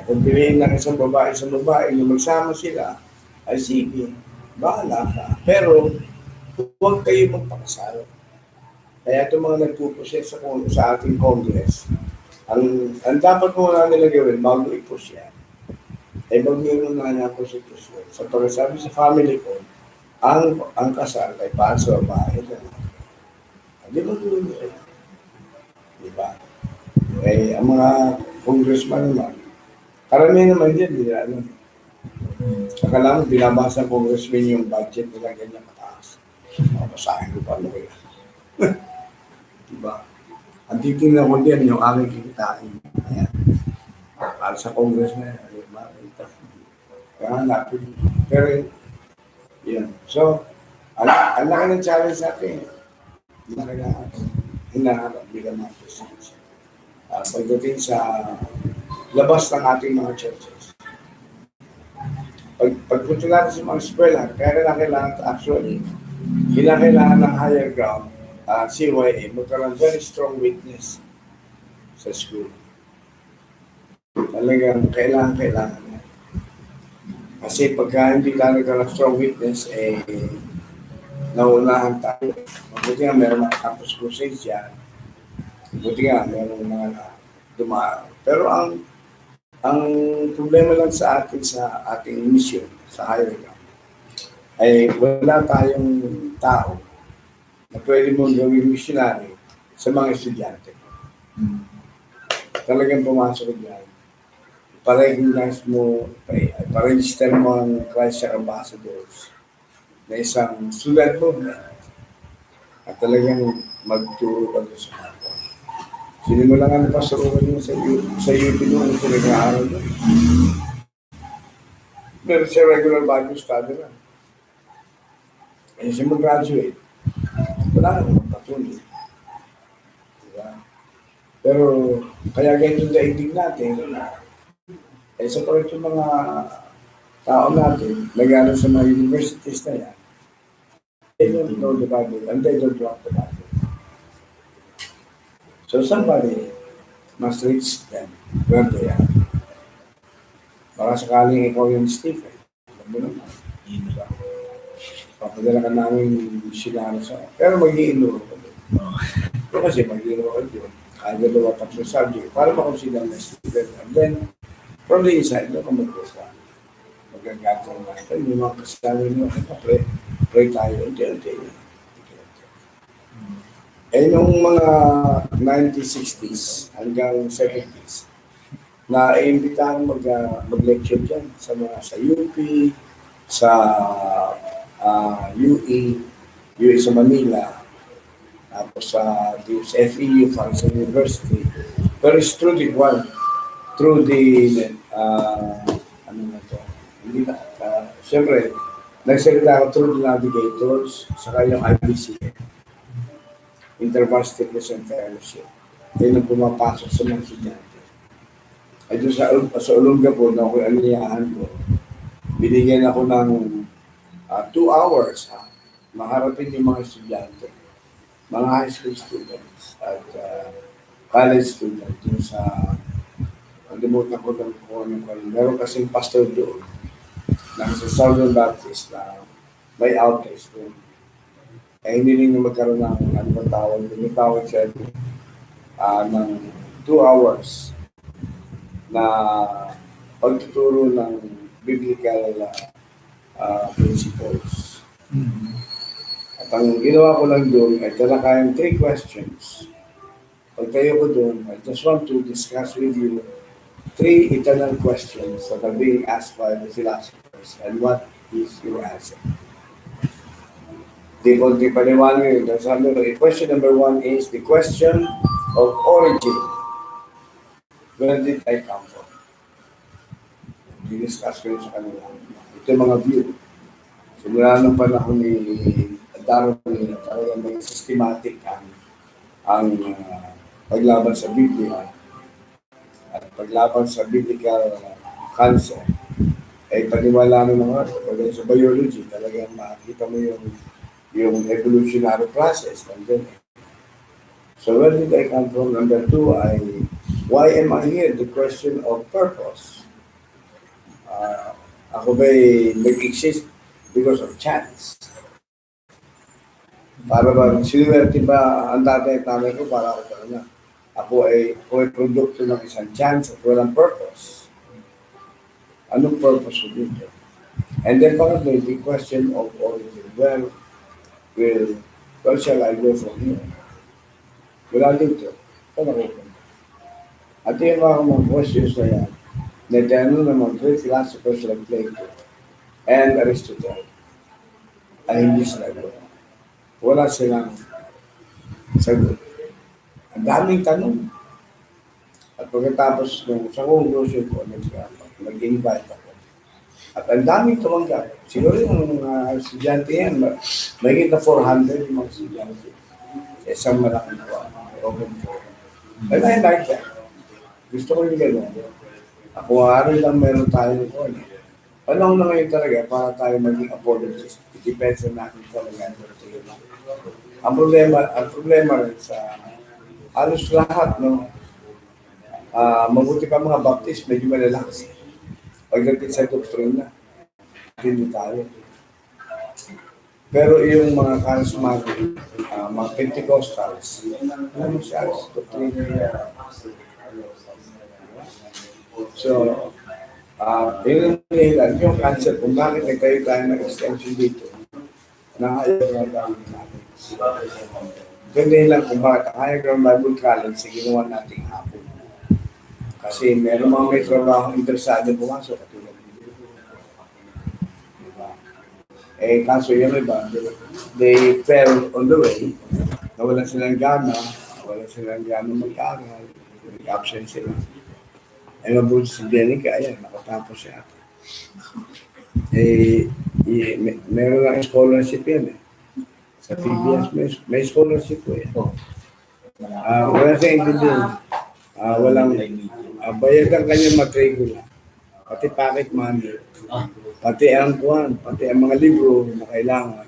Kung pilihan ng isang babae sa babae na magsama sila, ay sige, bahala ka. Pero, huwag kayo magpakasal. Kaya itong mga nagpupuses sa ating Congress, ang dapat mo na nila gawin bago i-push yan, ay magmiro na nga konstitusyon. Sa pagkasabi sa family ko, ang kasal ay para sa babae na. Di ba gawin nila? Di ba? Ang mga congressman naman, karamihan naman yan, di na alam. Akala mo, binabasa ng congressman yung budget nila ganyan mataas. Mabasahin ko pa ano kaya. Diba? Ang titingnan ko din yung aming kikitain. Ayan. Para sa congressman, makikita. Kaya hanapin. Pero, yun. So, ang laki ng challenge sa atin. Hinaharap bilang mga Christians. Pagdating sa labas ng ating mga churches. Pagpunta natin sa mga eskwela, kaya kailangan actually, kinakailangan ng higher ground, CYA, magkaroon very strong witness sa school. Talagang kailangan yan. Kasi pagka hindi ka nagkaroon strong witness, nauunahan tayo. Mabuti nga meron mga campus crusades yan. Mabuti nga meron mga dumaan. Pero ang problema lang sa atin sa ating mission sa higher camp ay wala tayong tao na pwede mong gawing missionary sa mga estudyante. Talagang pumasok dyan. Pa-recognize mo, pa-register mo ang Christ Ambassadors na isang student movement at talagang magturo ka doon sa kapwa. Sinimulan nga ng pastoruhan mo sa UP noon kung nag-aaral doon. Meron siya regular Bible study na. Kaya siya mag-graduate. Wala na magpatuloy. Diba? Pero kaya ganyan yung daigdig natin, eh sa pa rin yung mga tao natin, nag-aaral sa mga universities na yan, they don't know the Bible and they don't want the Bible. So somebody must reach them where they are. Baka sakaling ikaw yung Stephen, alam mo naman. Diba? Papadala ka namin sila sa... Pero mag-i-enroll ka doon. Pero kasi mag-i-enroll ka doon. Kaya dalawa tatlong subject para makonsider na student. And then, from the inside, doon ka mag-usa. Magagatong natin. Yung mga kasama nyo, pray tayo. Unti-unti. Eh, nung mga 1960s hanggang 70s, na-iimbitahan mag-lecture dyan sa mga sa UP, sa UE sa Manila, tapos sa FEU, sa University. Pero it's through the one, through the, ano na to, hindi na, siyempre, nagsalita ako through the navigators, saka yung IBCF, Intervarsity Christian Fellowship. Yun ang pumapasok sa mga estudyante. Ay doon sa Olonga po, na ako'y aliyahan ko, binigyan ako ng 2 hours, maharapin yung mga estudyante, mga high school students at college students yung sa kalimutan ko lang kung ano ko. Meron kasing pastor doon na sa Southern Baptist na may outreach doon. Eh hindi rin yung magkaroon ng ano ba tawag, yung tawag siya ng 2 hours na pagtuturo ng biblical principles. At ang ginawa ko lang doon ay talakayang 3 questions. Pag tayo ko doon, I just want to discuss with you 3 eternal questions that are being asked by the philosophers and what is your answer. Di konti paliwanag yun. Sabi ko, question number 1 is the question of origin. Where did I come from? Diniscuss ko yun sa kanila. Ito yung mga view. Simula ng panahon ni Darwin, talagang may systematic ang paglaban sa Biblia at paglaban sa biblical concept. Ay paniwala ng mga sa biology, talagang makikita mo yung evolutionary process. And then, so where did I come from? Number 2 ay, why am I here? The question of purpose. Ako ba'y nag-exist because of chance? Para ba, sinuwerte ba ang tatay at nanay ko para ako talaga? Ako ay produkto ng isang chance at walang purpose. Anong purpose ko dito? And then pangatlo, the question of origin. Where shall I go from here? Wala dito. Saan ako punta? At yung mga questions na yan, na naman great philosophers like Plato and Aristotle ay hindi sila doon. Wala silang sagot. Ang daming tanong. At pagkatapos sa conclusion ko, nag-invite ako. At ang daming tumanggap. Siguro yung mga estudyante yan, may kita 400 yung mga estudyante. Sa isang malaking ko, open ko. And I like that. Gusto ko yung gano'n. Ako ari lang meron tayo ko. Panahon na ngayon talaga para tayo maging apologist. Depends sa natin talaga. Ang problema rin sa halos lahat, no? Mabuti pa mga Baptist, medyo malalakas. Pagdating sa doktrina, hindi tayo. Pero yung mga charismatic, mga Pentecostals, ano siya, doktrina So, yun ang dahilan, yung cancer, kung bakit nagtayo tayo ng extension dito, na higher ground Bible College. Yung dahilan kung bakit ang higher ground Bible College sa ginawa nating hapon. Kasi meron mga may trabaho interesado pumasok katulad dito. Diba? Eh, kaso yung iba, they fell on the way, nawalan silang gana, nawalan silang gana mag-aaral, nag-absent sila. Eh, mabuti si Jenica, ayan, nakatapos siya. Meron lang scholarship yan eh. Sa PBS, may scholarship po yan. Wala sa intindihan. Walang, bayad ang kanyang matrikula. Pati pocket money. Pati ang kuhan, pati ang mga libro na kailangan.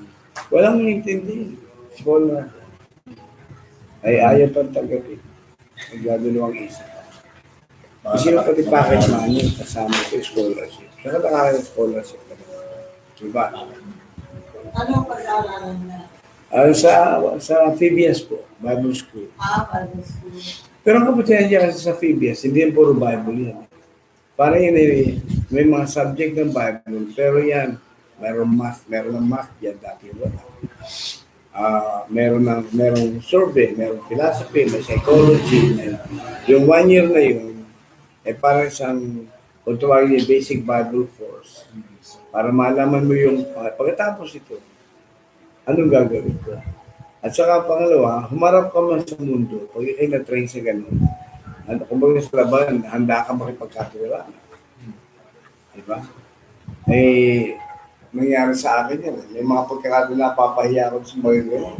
Walang intindihan. Scholar. Ay ayaw pang tagapin. Nagdadalawang isip. Kasi yung pati pocket money kasama sa scholarship. Saka nakakaya scholarship. Diba? Ano ang pag-aaralan na? Sa PBS po, Bible School. Bible school. Pero ang kapatihan niya kasi sa PBS, hindi yan puro Bible yan. Parang yan may mga subject ng Bible, pero yan, meron ng math yan dati wala. Merong survey, merong philosophy, may psychology. Yung 1 year na yun, parang isang, kung tawagin yung basic Bible course. Para malaman mo yung, pagkatapos ito, anong gagawin ko? At saka pangalawa, humarap ka man sa mundo, pag ikay na-train sa ganun, kung baga sa laban, handa ka makipagkatiwalaan. Diba? Eh, nangyari sa akin yan. May mga pagkakataon na papahiya ko sa mga ganun.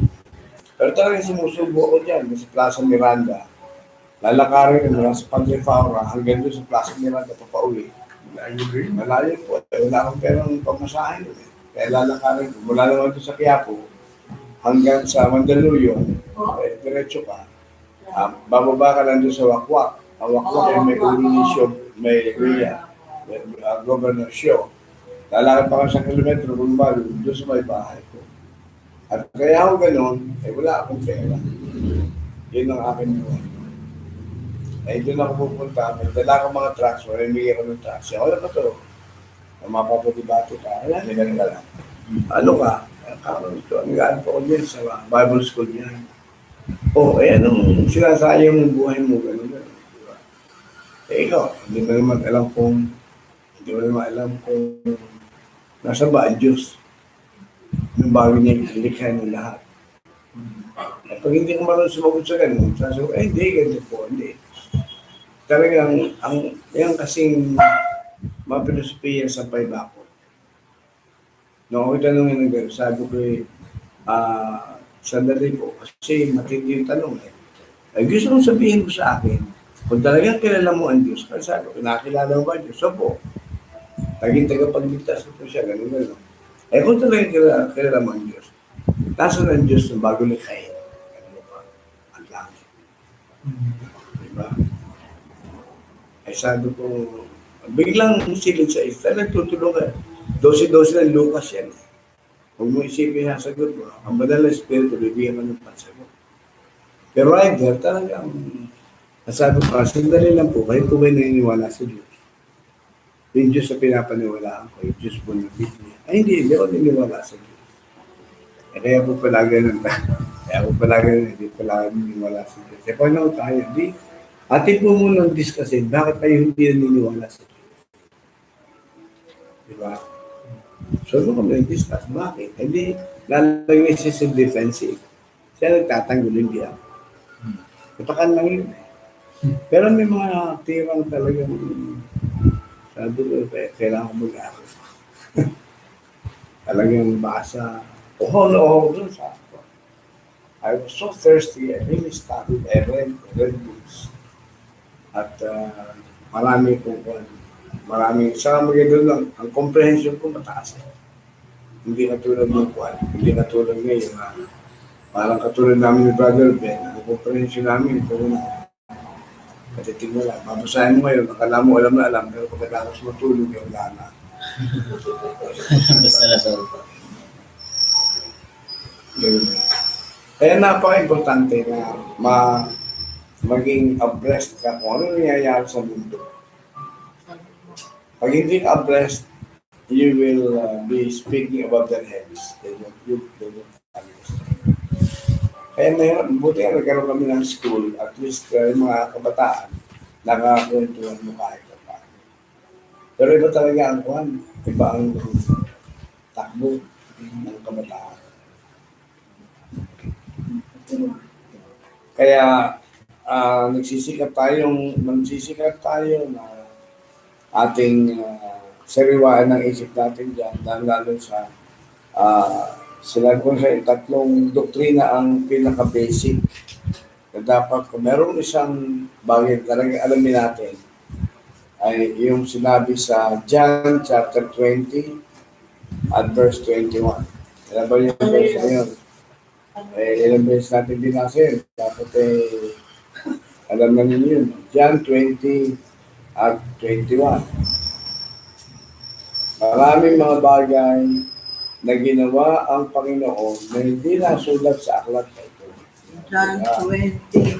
Pero talagang sumusubo ko dyan, sa Plaza Miranda. Lalakarin mula sa Padre Faura hanggang doon sa Plaza Miranda papauwi. Malayo po. Wala akong perang pamasahin. Kaya lalakarin ko. Mula naman doon sa Quiapo hanggang sa Mandaluyong, diretso ka. Bababa ka lang doon sa Wakwak. Ang Wakwak ay may Urunisyo, may Governor Show. Lalakad pa ka sa kilometro kung balo, doon sa may bahay ko. At kaya ako gano'n, wala akong pera. Yun ang aking buhay. Doon ako pupunta, may dala ko mga trucks, marimigay ko ng trucks. Wala pa to. Mapapatibati ka. Wala, ganun ka lang. Ano ka? Nag-aan po ko din sa Bible School niya. Anong sinasayang mong buhay mo, gano'n. Diba? Ikaw, hindi mo naman alam kung nasa ba ang Diyos nung bago niya ilikha ng lahat. At pag hindi ko marunong sumagot sa ganun, sasagot, hindi, ganito po, hindi. Talagang, yan kasing mapilosopiya sa paibako. Noong ako tanongin ng gano'n, sabi ko sandali po, kasi matindi yung tanong gusto kong sabihin mo sa akin, kung talagang kilala mo ang Diyos, kasi sabi ko, nakilala mo ba ang Diyos? So po, naging tagapagligtas ko siya, gano'n. Kung talagang kilala mo ang Diyos, nasa ng Diyos na bago likhain. Ang langit. Diba? Sabi ko, biglang silid sa isla, nagtutulungan. 12-12 ng Lucas yan. Huwag mo isipin yung sagot mo. Ang badal na espiritu, bibigyan mo ng pansagot. Pero either, talagang, nasabi ko, sandali lang po, kayo po kayo naniniwala sa Diyos. Yung Diyos na pinapaniwalaan ko, yung Diyos po ng Biblia. Hindi ako naniniwala sa Diyos. Kaya po pala ganun. Hindi pala naniniwala sa Diyos. Paano tayo? Atin po muna ang discusin, bakit tayo hindi naniniwala sa Diyos? Diba? So, kung kami nag-discuss, bakit? Hindi, lalagay siya sa defensive. Siya nagtatanggol, hindi ako. Kapakan lang yun. Pero may mga tirang talagang, sabi ko, kailangan ko mag-aaral. Talagang basa. Doon sa ako. I was so thirsty, I really studied, I read books. At sa maganda lang, ang comprehension ko mataas. Hindi katulad ng kuwan, hindi katulad ngayon. Parang katulad namin ni Brother Ben, ang comprehension namin, ito na. Katitig mo lang, babasahin mo ngayon, akala mo alam na alam, pero pagkatapos matulog, wala na. Basta na sa Kaya napaka-importante na maging abreast ka kung ano nangyayari sa mundo. Pag hindi ka abreast, you will be speaking above their heads. They don't understand. Kaya mahirap, buti nga nagkaroon kami ng school, at least yung mga kabataan, nakakwentuhan mo kahit pa. Pero iba talaga ang kwan, iba ang takbo ng kabataan. Kaya magsisikat tayo na ating sariwaan ng isip natin dyan, lalo sa sila ko sa tatlong doktrina ang pinaka-basic na dapat kung meron isang bagay talaga alamin natin ay yung sinabi sa John chapter 20 at verse 21. Alam ba yung verse na yun? Ilang beses natin binasa yun. Dapat alam na ninyo yun. John 20 at 21. Maraming mga bagay na ginawa ang Panginoon na hindi nasulat sa aklat na ito. John 20.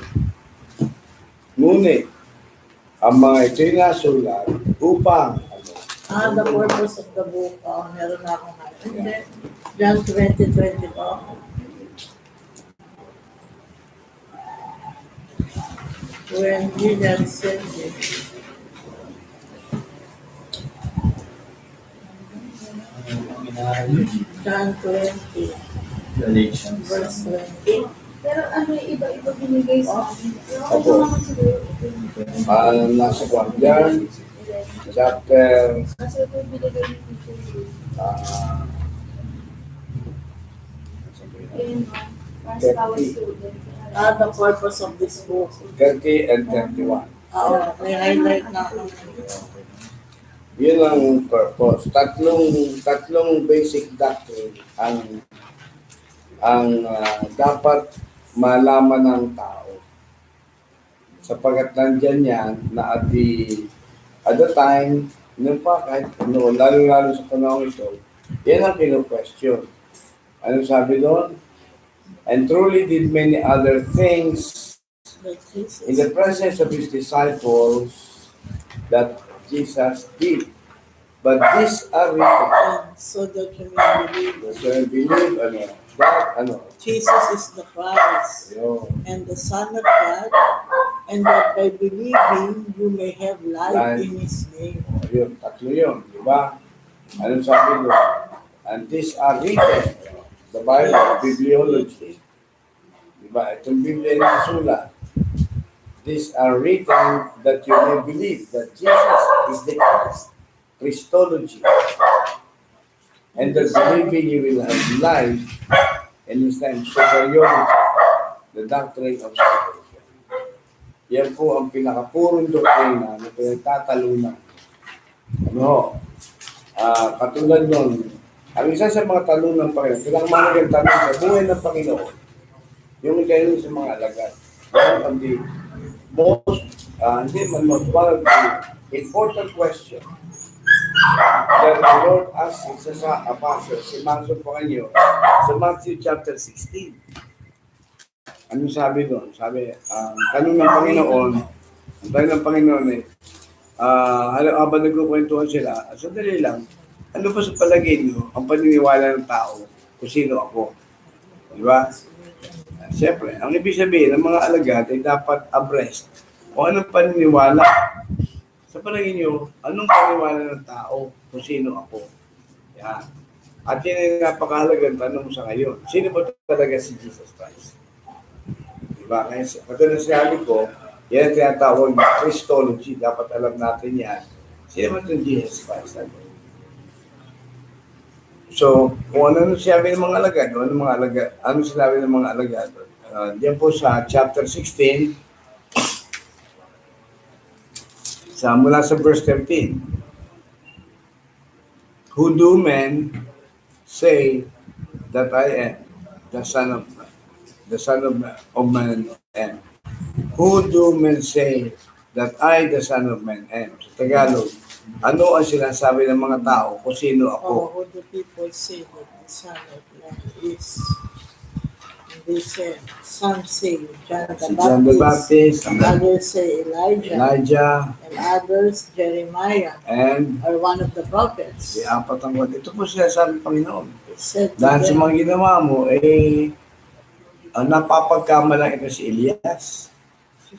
Ngunit, ang mga ito'y nasulat upang The purpose of the book. Meron na akong Hindi. John 20:20 po. When Jesus said it. John 20, Galatians. verse 20. Pero ano yung iba-iba binigay sa akin. Pero ako Opo. naman siguro. nasa kwan dyan, chapter Kasi ito yung binigay ni teacher. ah, Yun, para sa bawat student. The purpose of this book. 30 and 31. May highlight na ako. Yun ang purpose. Tatlong basic doctrine ang dapat malaman ng tao. Sapagat nandyan yan na at the time, yun pa kahit lalo sa panahon ito, yan ang kino-question. Ano sabi doon? And truly did many other things That Jesus. in the presence of his disciples that Jesus did. But these are written. So that you may believe So I believe, that, Jesus is the Christ yun, and the Son of God, and that by believing you may have life in His name. yun, tatlo yun, di ba? Ano sabi doon? And these are written, the Bible, bibliology. Di ba? Itong Biblia na sulat. These are written that you may believe that Jesus is the Christ. Christology. And that believing you will have life and His name, superiority, the doctrine of salvation. Yan po ang pinakapurong doktrina na pinagtatalunan. Katulad nun, ang isa sa mga tanong ng Panginoon, pinakamalang tanong sa buhay ng Panginoon, yung kayo sa mga alagad. One of the one of the important question that the Lord asked isa sa apostle, si Panginoon, sa Matthew chapter 16. Ano sabi doon? Sabi, tanong ng Panginoon habang nagkukwentuhan sila, sandali lang, ano pa sa palagay niyo ang paniniwala ng tao kung sino ako? Di ba? Siyempre, ang ibig sabihin ng mga alagad ay dapat abreast kung anong paniniwala. Sa palagay niyo, anong paniniwala ng tao kung sino ako? Yan. At yan ay napakahalagang tanong sa ngayon. Sino ba talaga si Jesus Christ? Diba? Kaya katulad sinabi ko, yan ang tinatawag na Christology. Dapat alam natin yan. Sino ba itong Jesus Christ? So, kung ano sinabi ng mga alagad, ano sinabi ng mga alagad, diyan po sa chapter 16, mula sa verse 13. Who do men say that I am? The Son of Man am. Who do men say that I, the Son of Man, am? Sa Tagalog, ano ang sinasabi ng mga tao kung sino ako? Who do people say that the Son of Man is? they said. Some say John the Si John the Baptist, Baptist, others say Elijah, Elijah, and others Jeremiah, and or one of the prophets. si apat ang word. Ito po sinasabi ng Panginoon. He said to Dahil sa them, mga ginawa mo, ang napapagkamalang ito si Elias.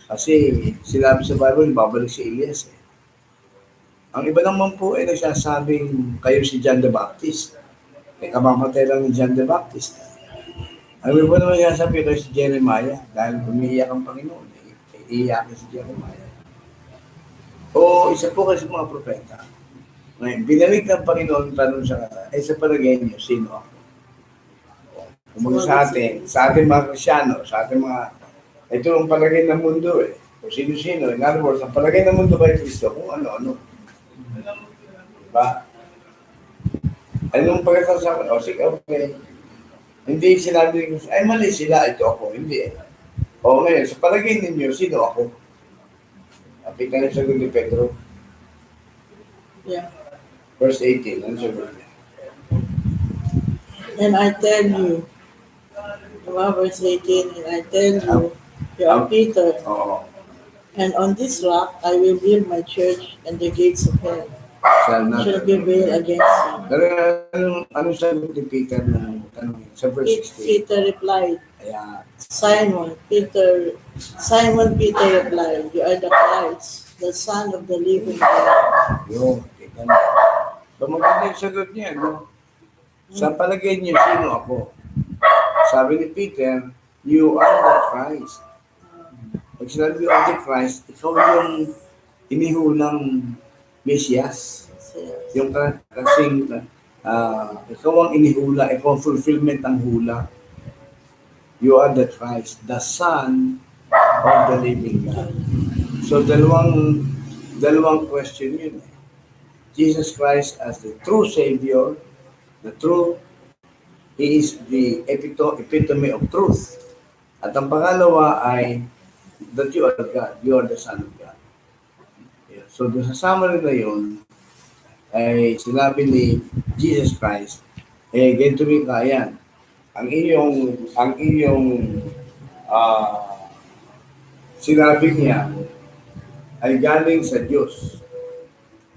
Kasi sinabi sa Bible, babalik si Elias. Ang iba naman po ay nagsasabing kayo si John the Baptist. Kamamatay lang ni John the Baptist. Ang iba naman sinasabi kayo si Jeremiah dahil umiiyak ang Panginoon. Iiyak si Jeremiah. O isa po kasi mga propeta. Ngayon, binalik ng Panginoon tanong sa kanila, sa palagay niyo, sino ako? Kung sa ating mga Krisyano, sa ating mga, ito ang palagay ng mundo Kung sino-sino. In other words, ang palagay ng mundo kay Kristo, kung ano-ano. Diba? Anong pagkakasabi? O sige, okay. Hindi sinabi ko, ay mali sila, ito ako. Hindi O ngayon, sa palagay ninyo, sino ako? Kapit na yung sagot ni Pedro. yeah. Verse 18, ano sagot niya? And I tell you, verse 18, and I tell you, you are Peter, Oo. and on this rock I will build my church, and the gates of hell shall prevail against it. Pero anong sagot ni Peter ng tanong sa verse 16? Peter replied, Ayan. Simon Peter replied, you are the Christ, the Son of the living God. Yun. Tignan mo. So maganda yung sagot niya, no? Sa palagay niyo, sino ako? Sabi ni Peter, you are the Christ. Pag sinabi you are the Christ, ikaw yung inihulang Mesias. Yung kasing, ikaw ang inihula, ikaw ang fulfillment ng hula. You are the Christ, the Son of the living God. So dalawang question yun. Jesus Christ as the true Savior, He is the epitome of truth. At ang pangalawa ay that you are God, you are the Son of God. Yeah. So doon sa summary na yun, ay sinabi ni Jesus Christ, ganito rin kayan. Ang iyong sinabi niya ay galing sa Diyos.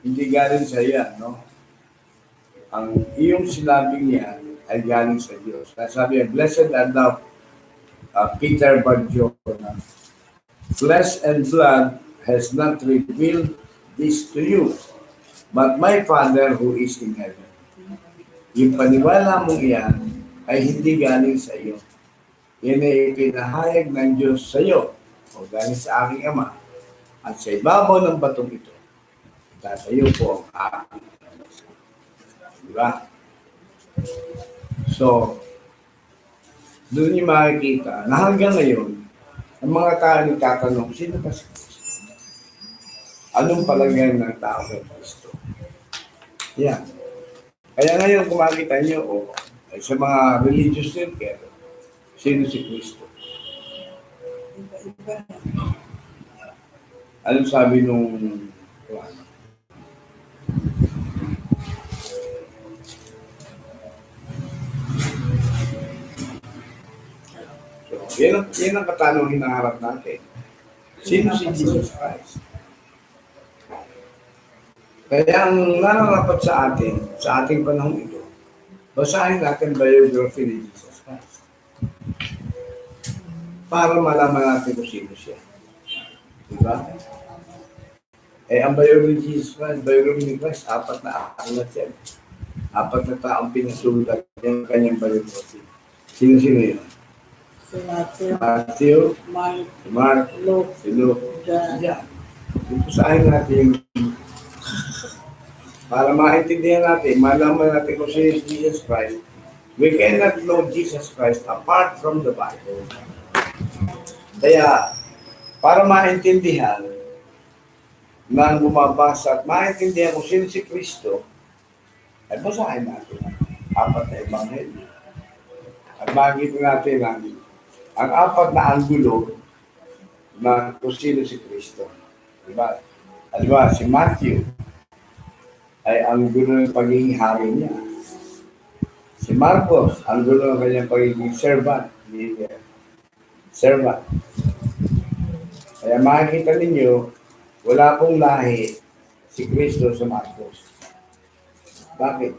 Hindi galing sa iyan, no? Ang iyong sinabi niya ay galing sa Diyos. Sabi niya, blessed art thou, Peter Barjona. Flesh and blood has not revealed this to you, but my Father who is in heaven. Yung paniwala mong iyan ay hindi galing sa iyo. Yan ay pinahayag ng Diyos sa iyo o galing sa aking Ama. At sa ibabaw ng batong ito, itatayo po ang aking. Diba? So, doon niyo makikita na hanggang ngayon, ang mga tao nagtatanong, sino ba si Kristo? Anong palagay ng tao kay Kristo? Yan. Kaya ngayon, kung makikita niyo, sa mga religious thinker, sino si Kristo? Anong sabi nung yan ang katanong hinaharap natin. Sino si Jesus Christ? Kaya ang nararapat sa ating panahon ito, basahin natin biography ni Jesus Christ. Para malaman natin kung sino siya. Diba? Ang biography ni Jesus Christ, biography ni Christ, 4 na aklat yan. 4 na taong pinasulat yung kanyang biography. Sino-sino yun? Si Matthew, Matthew, Mark, Luke, Luke, John. Basahin natin para maintindihan natin, malaman natin kung sino si Jesus Christ. We cannot know Jesus Christ apart from the Bible. Kaya, para maintindihan na bumabasa at maintindihan kung sino si Kristo, ay basahin natin ang 4 na ebanghelyo. At makikita natin ang 4 na anggulo na kung sino si Kristo. Diba? Diba, si Matthew ay ang gulo ng pagiging hari niya. Si Marcos, ang gulo ng kanyang pagiging servant, leader. servant. Kaya makikita ninyo, wala pong lahi si Kristo sa Marcos. Bakit?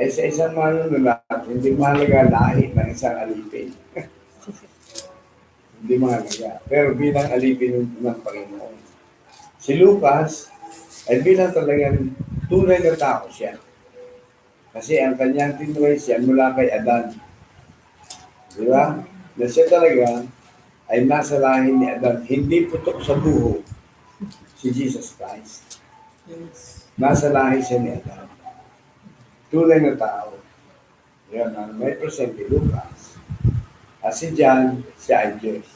Eh sa isang manunulat, hindi mahalaga lahi ng isang alipin. Hindi mahalaga. Pero bilang alipin ng Panginoon. Si Lucas ay bilang talagang tunay na tao siya. Kasi ang kanyang tinuloy siya mula kay Adan. Di ba? Na siya talaga ay nasa lahi ni Adan. Hindi putok sa buho si Jesus Christ. Yes. Nasa lahi siya ni Adan. Tunay na tao. Yan ang may present ni Lucas. At si John, siya ay Diyos.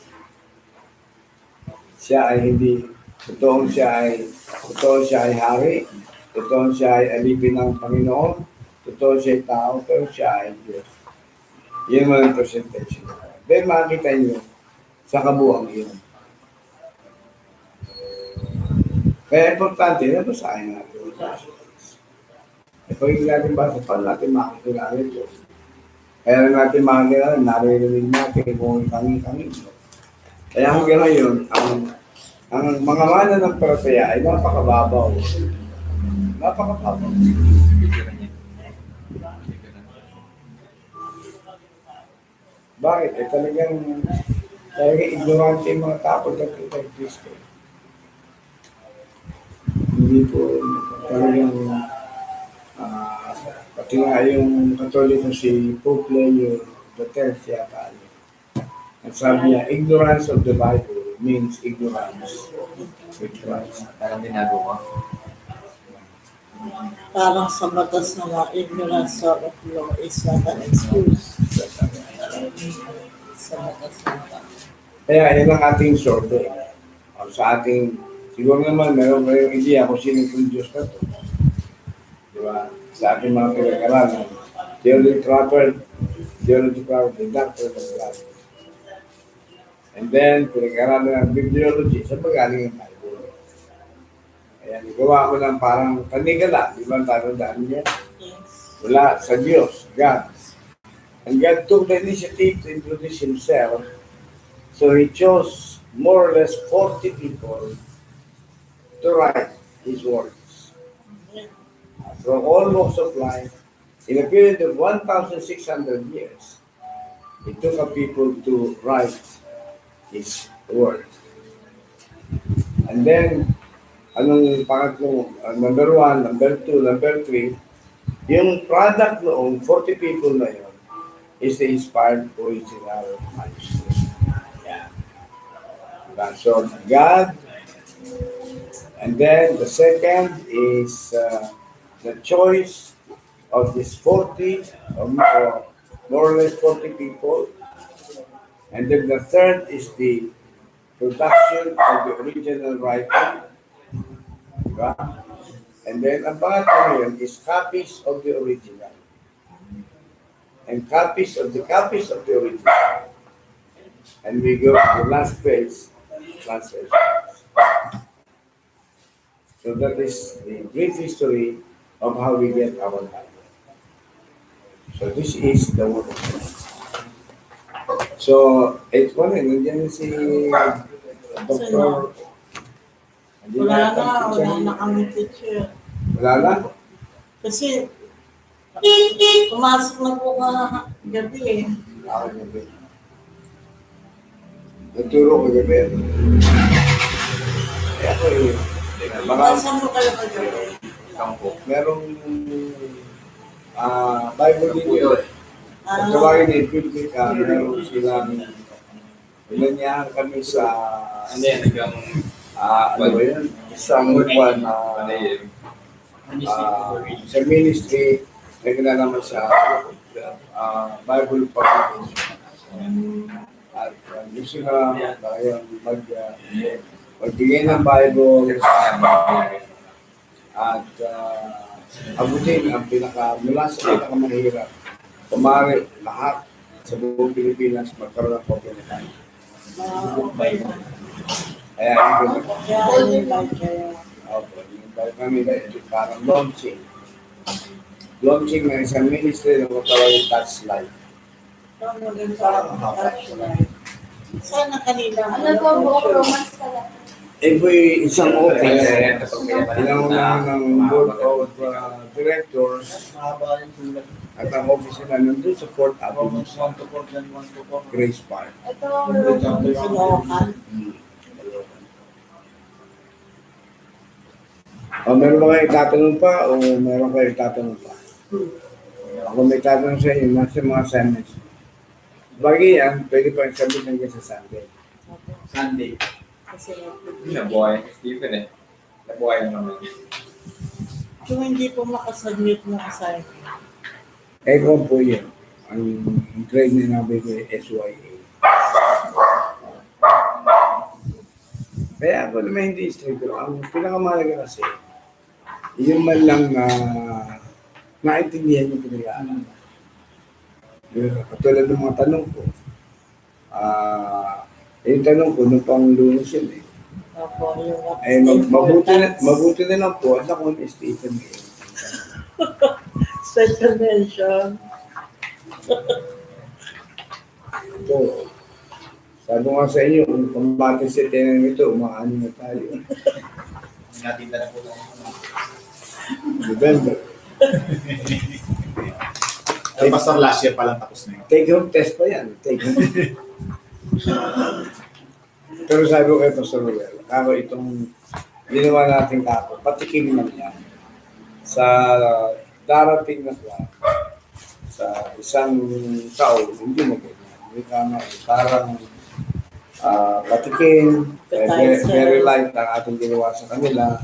Siya ay hindi, totoong siya ay hari, totoong siya ay alipin ng Panginoon, totoo siya ay tao, pero siya ay Diyos. Yan man ang presentation. Then makikita niyo sa kabuang iyon. Kaya importante na basahin natin. E pag hindi natin basa, paano natin makikilala ito? Kaya lang natin makikilala, naririnig natin kung kami. Kaya hanggang ngayon, ang mga mananampalataya ay napakababaw. Napakababaw. Bakit? Eh talagang ignorante yung mga tao pagdating kay Kristo. Hindi po talagang pati nga yung Katoliko si Pope Leo XIII yata. At sabi niya, ignorance of the Bible means ignorance with Christ. Parang ginagawa. Parang sa batas na mga ignorance of law is not an excuse. Sa batas na ito. Kaya yan ang ating survey. Sa ating, siguro naman meron kayong idea kung sino itong Diyos na ito. Di ba? Sa ating mga pinag-aralan. Theology proper, the doctrine of God. And then, pinag-aralan ng bibliology sa pagaling ng Bible. Ayan, gawa ko ng parang kanigala. Di ba ang tatandaan niya? Yes. Wala sa Diyos, God. And God took the initiative to introduce Himself. So He chose more or less 40 people to write His words. From all walks of life, in a period of 1,600 years, He took a people to write His word. And then, anong pangatlo, number 1, number 2, number 3, yung product noong 40 people na yun is the inspired original manuscript. Yeah. So, God, and then the second is the choice of these 40, or more or less 40 people. And then the third is the production of the original writing. Diba? And then ang pangatlo ngayon is copies of the original. And copies of the original. And we go to the last phase, translation. So that is the brief history of how we get our Bible. So this is the word of God. So, it's funny, nandiyan si Dr. Wala na kami teacher. Wala na? Kasi, pumasok na po ka gabi eh. Ako gabi. Nagturo ko gabi. Eh ako Saan mo kayo kagabi? Kampo. merong Bible dito. Pag tawagin ni Pio Tica, meron silang inanyahan kami sa Ano yan? Hanggang ano ba yun? Isang buwan sa ministry na ginanaman sa Bible publication. At gusto na tayo magbigay ng Bible at abutin ang mula sa pinakamahirap. Kumari lahat sa buong Pilipinas magkaroon ng kopya na tayo. Okay na. Kaya ito na. Kaya invite kayo. Okay, invite kami dahil parang launching. Launching ng isang ministry na matawag yung Touch Life. So, maganda touch life. Sana kanina Ano to, buong romance ka lang. Isang office, Kapag pinangunahan ng board of directors Mahaba yung sulat. at ang office na nandun sa Port Avenue, Romans 1 to 4, then 1 to 4. Grace Park. Ito, romance. Kalokan. O meron ba kayo tatanong pa o meron kayo tatanong pa? Ako may tatanong sa inyo, nasa mga assignments. Bagay yan, pwede pa yung sabihin hanggang sa Sunday. Sunday. Kasi Nabuhay. Stephen eh. Nabuhay naman. kung hindi po makasubmit ng assignment, Kung po yun, ang grade na nabi ko ay SYA. Kaya ako naman hindi stricto. Ang pinakamahalaga kasi, yung man lang na naintindihan yung pinag-aaral. Katulad ng mga tanong ko, yung tanong ko, nung pang lunes yun eh. opo, yung Mabuti na lang po, at ako ni Stephen eh. special mention. Ito, sabi ko nga sa inyo, kung pambati sa tenang ito, umaano na tayo. Natin na po lang. November. Ay, Pastor, last year pa lang tapos na yun. Take home test pa yan. Take home. Pero sabi ko kay Pastor Ruel, ako itong ginawa natin kako, patikim lang yan sa darating na buwan, sa isang taon, hindi na ganyan. Hindi kama, parang patikim, very light ang ating ginawa sa kanila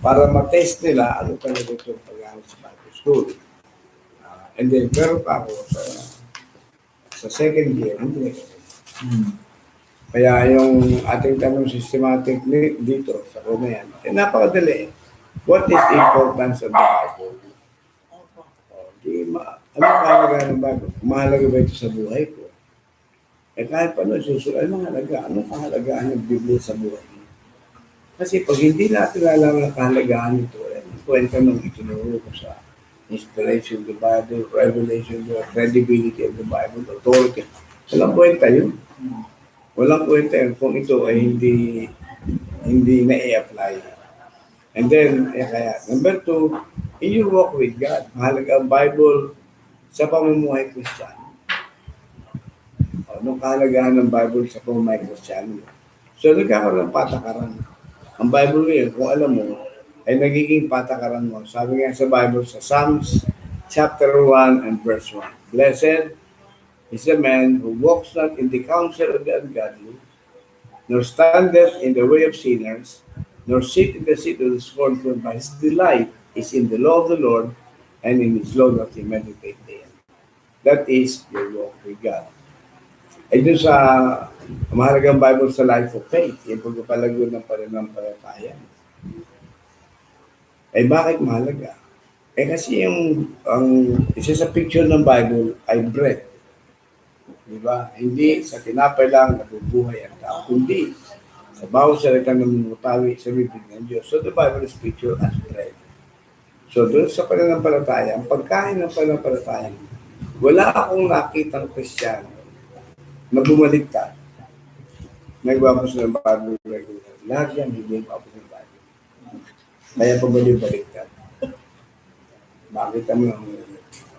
para ma-test nila ano talaga itong pag-aaral sa Bible School. And then, pero pa ako sa second year, hindi na ganyan. Kaya yung ating tanong systematic dito sa kuna yan, napakadali. What is the importance of the Bible? Ano kahalaga ng Bible? Mahalaga ba ito sa buhay ko? Kahit paano susunod, anong kahalagahan ng Biblia sa buhay mo? Kasi pag hindi natin alam ang kahalagaan nito, kwenta nung itinuro ko sa inspiration of the Bible, revelation, the credibility of the Bible, authority. Walang kwenta yun. Walang kwenta yun kung ito ay hindi na-i-apply. And then, kaya, number 2, in your walk with God, mahalaga ang Bible sa pamumuhay Kristiyano. Anong kahalagahan ng Bible sa pamumuhay Kristiyano? So, nagkakaroon ng patakaran. Ang Bible ngayon, kung alam mo, ay nagiging patakaran mo. Sabi nga sa Bible, sa Psalms chapter 1 and verse 1, Blessed is the man who walks not in the counsel of the ungodly, nor standeth in the way of sinners, nor sit in the seat of the scornful, but his delight is in the law of the Lord, and in his law that he meditate day and night. That is your walk with God. Ay doon sa mahalagang Bible sa life of faith, yung pagpapalago ng pananampalataya. Ay bakit mahalaga? Kasi ang isa sa picture ng Bible ay bread. Diba? Hindi sa tinapay lang nabubuhay ang tao, kundi sa bawat salita ng mutawi sa bibig ng Diyos. So the Bible is pictured as bread. So doon sa pananampalataya, ang pagkain ng pananampalataya, wala akong nakitang Kristiyano na bumaliktad. Nagbabasa ng Bible regular. Lahat yan, hindi nagbabasa ng Bible. Kaya pabalik-baliktad. Bakit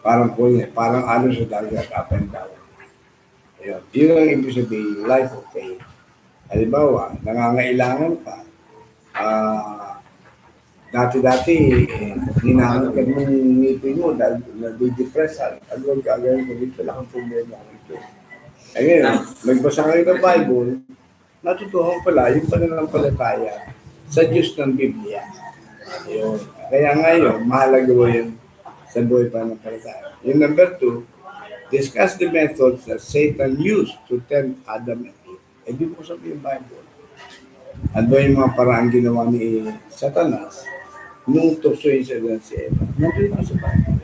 parang kunya, parang ano sa dagat, up and down. Ayun. Yun ang ibig sabihin, life of faith. Halimbawa, nangangailangan ka, dati-dati, hinangat ka ng ngipin mo dahil nadidepress ka. Ano gagawin ko dito? Wala kang problema ito. Ayun, nagbasa kayo ng Bible, natutuhan pala yung pananampalataya sa Diyos ng Biblia. Ayun. Kaya ngayon, mahalaga mo yun sa buhay pananampalataya. Yung number 2, discuss the methods that Satan used to tempt Adam and Eve. Di po sabi yung Bible. Ano yung mga paraan ginawa ni Satanas nung tuksoin sa si Eva? Nandun yung sa Bible.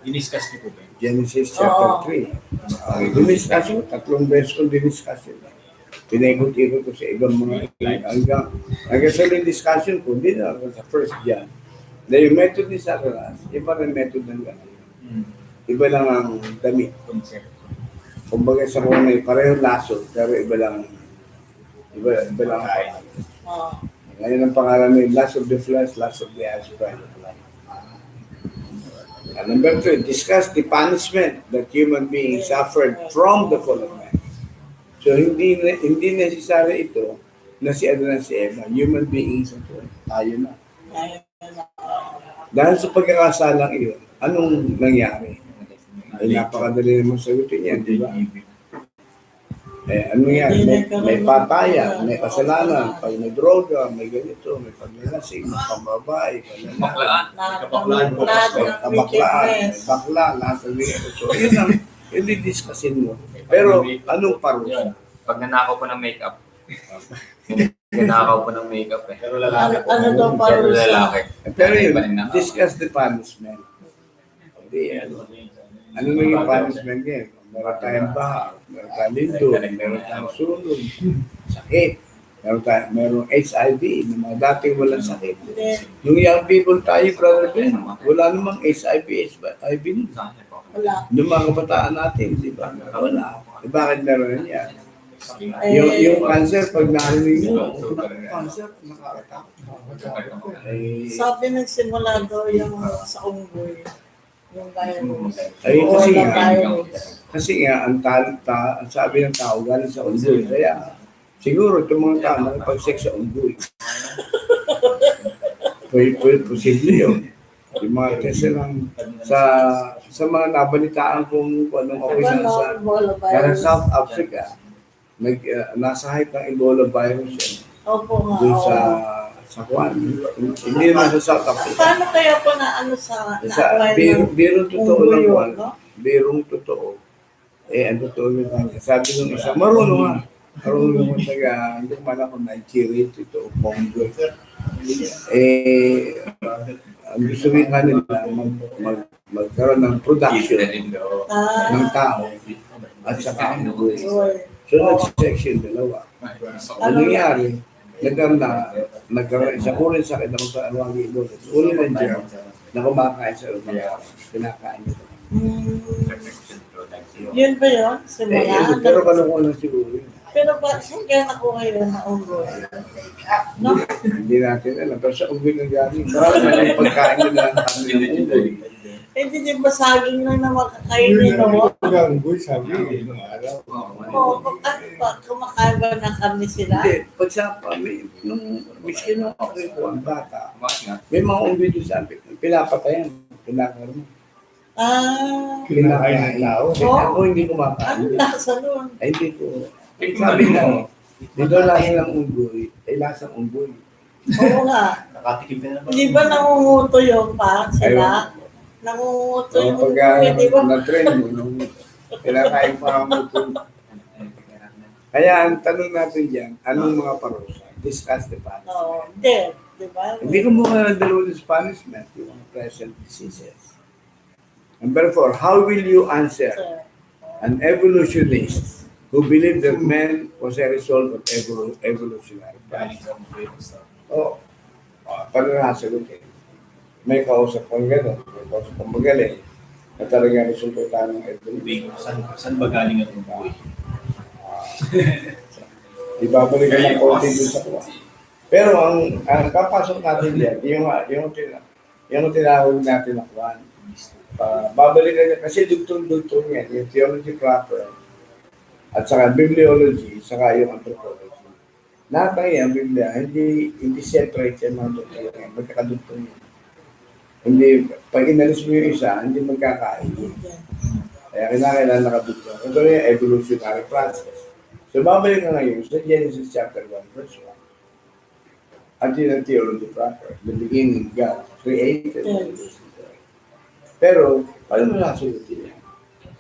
Diniscuss niyo po ba? Genesis chapter 3. Diniscuss yun. 3 beses kong diniscuss yun. Pinaikot-ikot ko sa ibang mga hanggang sa discussion ko, hindi na ako sa first John. Dahil yung method ni Satanas, iba rin method ng gano'n. Iba lang ang damit. kumbaga sa kung may parehong laso, pero iba lang ang pangalan. Oh. Ngayon ang pangalan may last of the flesh, last of the eyes, pride of life. And number 2, discuss the punishment that human beings suffered from the fall of man. So hindi necessary ito na si Adon at si Eva, human beings ito. Tayo na. Ayun. Dahil sa pagkakasalang iyon, anong nangyari? Ay napakadali naman sagutin yan, di ba? Ano yan? May patayan, may kasalanan, pag may droga, may ganito, may paglalasing, may pambabae, Baklaan. Lahat ng may kabaklaan, may bakla, lahat ng ganito. So, yun ang i-discussin mo. Pero, anong parusa? Pag nanakaw po ng makeup. Nanakaw po ng makeup eh. Pero lalaki po. Ano daw Pero parusa? lalaki. Pero yun, discuss the punishment. Hindi, ano na yung punishment niya? Meron tayong baha, meron tayong lindol, meron tayong sunog, sakit, merong HIV, ng mga dating walang sakit. Yung young people tayo, brother Ben, wala namang HIV nun. Wala. Yung mga kabataan natin, di ba? Wala. Bakit meron yan? Eh, Yung cancer, pag narinig mo, cancer, nakakatakot. sabi nagsimula daw yung sa unggoy. Yung virus. Ay, kasi Wala nga, virus. kasi nga, ang sabi ng tao, galing sa unggoy. Kaya, siguro, itong mga tao, nakipag-sex sa unggoy. Posible yun. Yung mga test lang sa mga nabalitaan kung anong operation sa parang South Africa, nasa height ng Ebola virus yan. Opo nga. Doon oo. sa Juan. Hindi naman sa South Africa. Paano kaya po na ano sa Birong totoo lang unggoy Juan. yun, no? Birong totoo. Ang totoo nyo kanya. Sabi nung isa, marunong nga. Marunong mo hindi ko man ako Nigeria, ito, Congo. Ang gusto rin kanila magkaroon ng production ng tao at saka ang unggoy. So, nag-section dalawa. Ang nangyari, nagkaroon isang ulit sakit na magkaroon ng ebola. Ulit ng germ na kumakain sa mga kinakain nito. Yun ba yun? Simula? Pero kalungkuhan siguro yun. Pero ba, saan kaya nakuha yun na unggoy? No? Hindi natin alam. Pero sa unggoy ng galing, marami na yung pagkain nila ng kami ng unggoy. Hindi din ba saging lang na makakainin, no? Unggoy, sabi, mga araw. Oo, ano ba? Kumakain ba ng karne sila? Hindi, pag sa miskin nung ako ang bata, may mga unggoy doon sa amin, pinapatayan, pinakaroon. Kinakain ng tao. Ako hindi kumakain. Ano lasa nun? Ay, hindi ko. Sabi na, dito lasa ng unggoy, ay lasang unggoy. Oo nga. Nakatikim ka na ba? Hindi ba nangunguto yung pa sila? Nangunguto yung unggoy, di ba? Na-train mo, nung kinakain pa ang ito. Kaya ang tanong natin dyan, anong mga parusa? Discuss the punishment. Oo, hindi. Di ba? Hindi ko muna nadalo this punishment, yung mga present diseases. Number 4, how will you answer Sir. an evolutionist who believed that man was a result of evolutionary process? Paano nasagutin? May kausap kang gano'n, may kausap kang magaling, na talagang resulta ng evolution. Saan ba galing ang unggoy? Ibabalik ka ng konti dun sa kuha. Pero ang papasok natin yan, yung tinawag natin na kuha. Babalikan niya, kasi dugtong-dugtong yan, yung theology proper, at saka bibliology, saka yung anthropology. Lahat ng yan, Biblia, hindi separate yan mga dugtong yan, magkakadugtong yan. Hindi, pag inalis mo yung isa, hindi magkakain. Kaya kinakailangan nakadugtong. Ito na yung evolutionary process. So, babalik ka ngayon sa Genesis chapter 1, verse 1. At yun ang theology proper. The beginning, God created. Pero, paano mo nasagutin yan?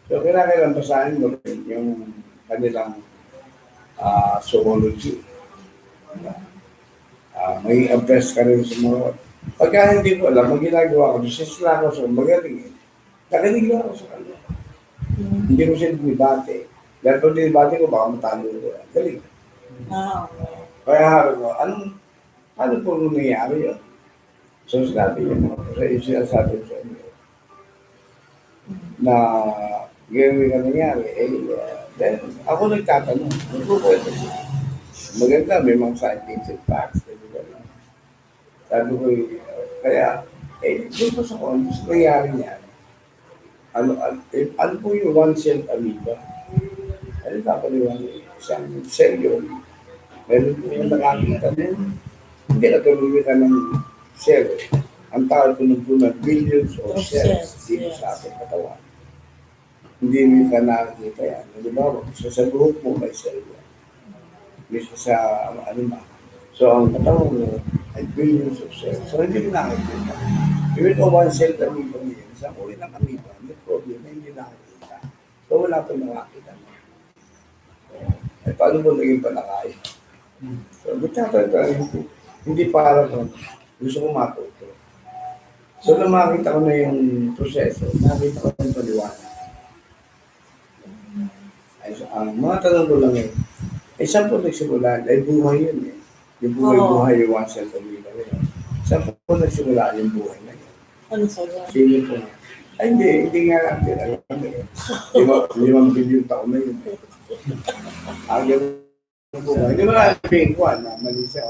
So, kailangan basahin mo rin yung kanilang zoology. May address ka rin sa mga. Pagka hindi ko alam, ang ginagawa ko, sisla ko sa magaling. Nakinig lang ako sa kanila. Hindi ko siya dinibate. Dahil pag dinibate ko, baka matalo ko. Galing. Okay. Kaya harap ko, ano po nangyayari yun? So, sinabi yun. Sa yung sinasabi sa inyo na gawin ka nangyari, Then, ako nagtatanong, nagkukwento siya. Maganda, may mga scientific facts. Diba? Sabi ko, kaya, doon ko sa kung ano nangyari niya, ano po yung one cell amoeba? Ano napaliwan? Isang cell yun. Meron po yung nakakita din. Hindi natuloy ka ng cell. Ang tawag ko ng puno, billions of cells dito sa ating katawan. Hindi mo ka nakakita yan. Di ba? Sa buhok mo may cell yan. Mismo sa ano na. So, ang katawan mo ay billions of cells. So, hindi mo nakakita. Even kung one cell amoeba mo yan, sa uli ng amoeba, may problem na hindi nakakita. So, wala pa nakakita. Paano mo naging panakain? So, hindi para kung gusto ko matuto. So, nung makita ko na yung proseso, nakita ko yung paliwanag. Ang mga tanong ko lang saan po nagsimula? Ay buhay yun eh. Yung buhay yung one cell amoeba yun. Saan po nagsimula yung buhay na yun? Ano sa'yo? Sige po. Ay, hindi nga natin alam eh. 5 billion taon na yun eh. Hindi mo natin ko na mali siya.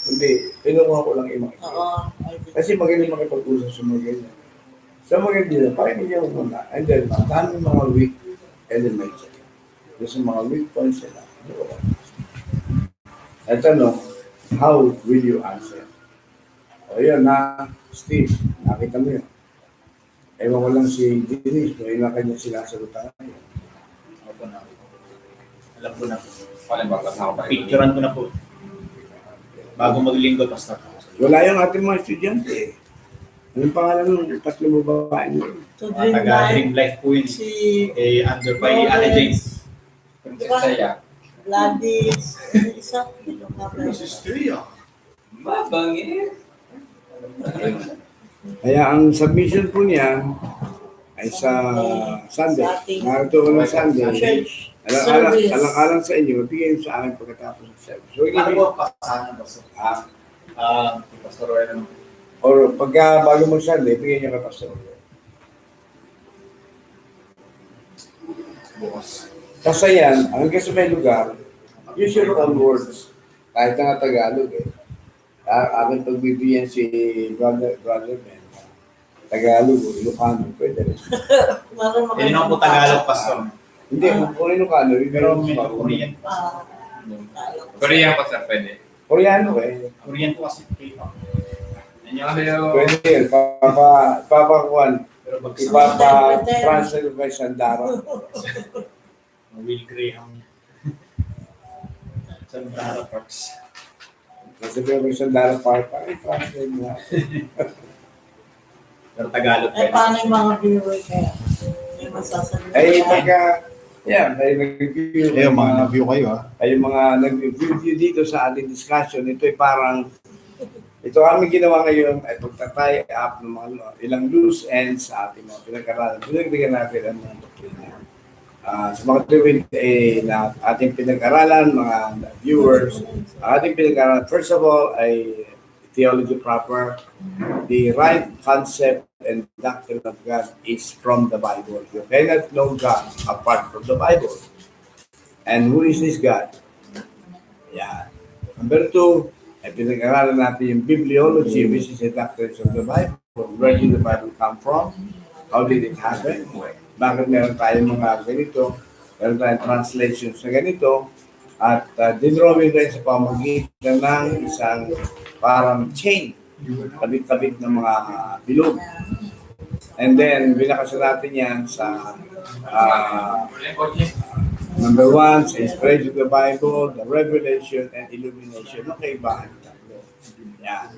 Hindi, pinukuha ko lang yung mga ito. Kasi magaling makipag-usap sa mga ganyan. Sa mga ganyan, parang hindi ako muna. And then, dami mga weak elements. Doon sa mga weak points nila. At ano, how will you answer? O yun na, Steve, nakita mo yun. Ewan ko lang si Denise, kung yun ang kanya sinasagutan ngayon. Ako na. Alam ko na po. Picturean ko na po. Bago maglinggo, basta po. Wala yung ating mga estudyante eh. Anong pangalan ng 3 babae niyo? So, Taga-dream life po yun. Si Under by Ate James. Prinsesa Ya. Gladys, isa, Mabangis. Kaya ang submission po niya ay sa Sunday. Narito ko ng Sunday. Alang-alang sa inyo, bigay sa akin pagkatapos ng service. So, Ano po pasahan ba? Pastor Roy. or pagka bago mag-Sunday, bigay niya kay Pastor. Bukas. Kasi yan, hanggang sa may lugar, use your own words. Kahit nga Tagalog eh. Aking pagbibigyan si brother Ben. Tagalog o Ilocano, pwede rin. Hindi naman po Tagalog, Pastor. Hindi, kung Ilocano, Pero pero medyo Korean. Korean pa sir, pwede. Koreano eh. Korean po kasi K-pop. Annyeonghaseyo. Pwede yun. Papakuan. Pero pag Ipapa-translate by Sandara. Will Graham. Sandara Parks. Kasi pero may Sandara Park, translate mo. Pero Tagalog Ay, paano yung mga viewer kaya? May masasabi. Ay, pagka, may nag-review. nag-view kayo Ay, yung mga nag-review dito sa ating discussion, ito ay parang, ito aming ginawa ngayon ay pagtatay up ng mga ilang loose ends sa ating mga pinag-aralan. Pinagdigan natin ang mga doktrina. Sa mga tuwid na ating pinag-aralan, mga viewers, ating pinag-aralan, first of all, ay theology proper. The right concept and doctrine of God is from the Bible. You cannot know God apart from the Bible. And who is this God? Yeah. Number 2, ay pinag-aralan natin yung bibliology, which is the doctrines of the Bible. Where did the Bible come from? How did it happen? Bakit meron tayong mga ganito? Meron tayong translations na ganito? At dinrawing rin sa pamagitan ng isang parang chain, kabit-kabit ng mga bilog. And then, binakasan natin yan sa number 1, sa inspiration of the Bible, the revelation, and illumination. Okay ba? Yeah.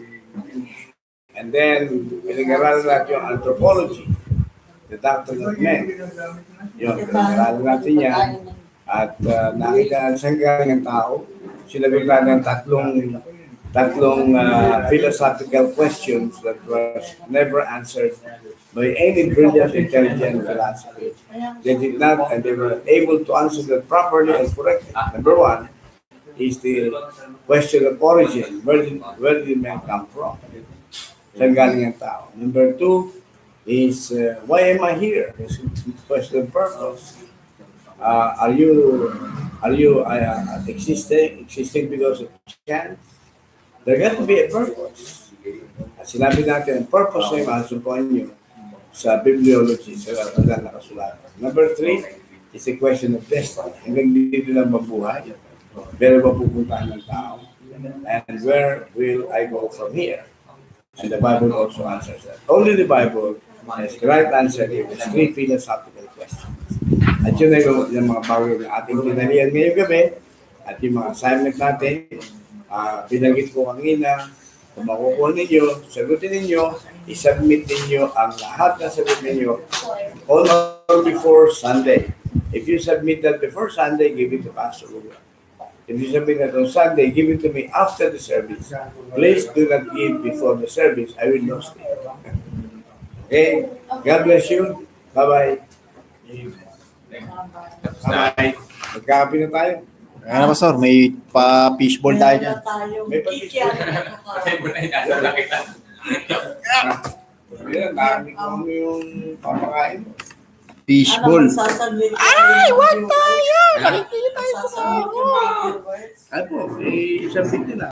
And then, pinag-aralan natin yung anthropology, the doctrine of men. Yun, pinag-aralan natin yan. At nakita saan galing ang tao. Sinagot natin tatlong philosophical questions that was never answered by any brilliant, intelligent philosophy. They did not, and they were able to answer that properly and correctly. Number 1 is the question of origin. Where did man come from? Saan galing ang tao? Number 2 is why am I here? It's the question of purpose. Are you existing because of chance? There got to be a purpose. At sinabi natin, ang purpose ay mahasukuan nyo sa bibliology, sa mga nakasulatan. Number three, is a question of destiny. Hanggang dito lang mabuhay. Pero ba pupuntahan ng tao? And where will I go from here? And the Bible also answers that. Only the Bible has the right answer in the three philosophical questions. At yun ay yung mga bagay na ating tinalian ngayong gabi at yung mga assignment natin, binanggit ko kanina, kung makukuha ninyo, sagutin ninyo, isubmit ninyo ang lahat na sagot ninyo on or before Sunday. If you submit that before Sunday, give it to Pastor Ruben. If you submit that on Sunday, give it to me after the service. Please do not give before the service. I will lose it. Okay? God bless you. Bye-bye. Bye-bye. Magkakapi na tayo. Ayan na, Pastor. May pa-fishball tayo dyan. May Kikyan. Patay mo na yun, nasa nakita. Ayan, narinig ko ano yung papakain. Fishball. Ay, what tayo? Nakikita tayo. Sasabit yung mga viewers. Ano po, isang bit nila.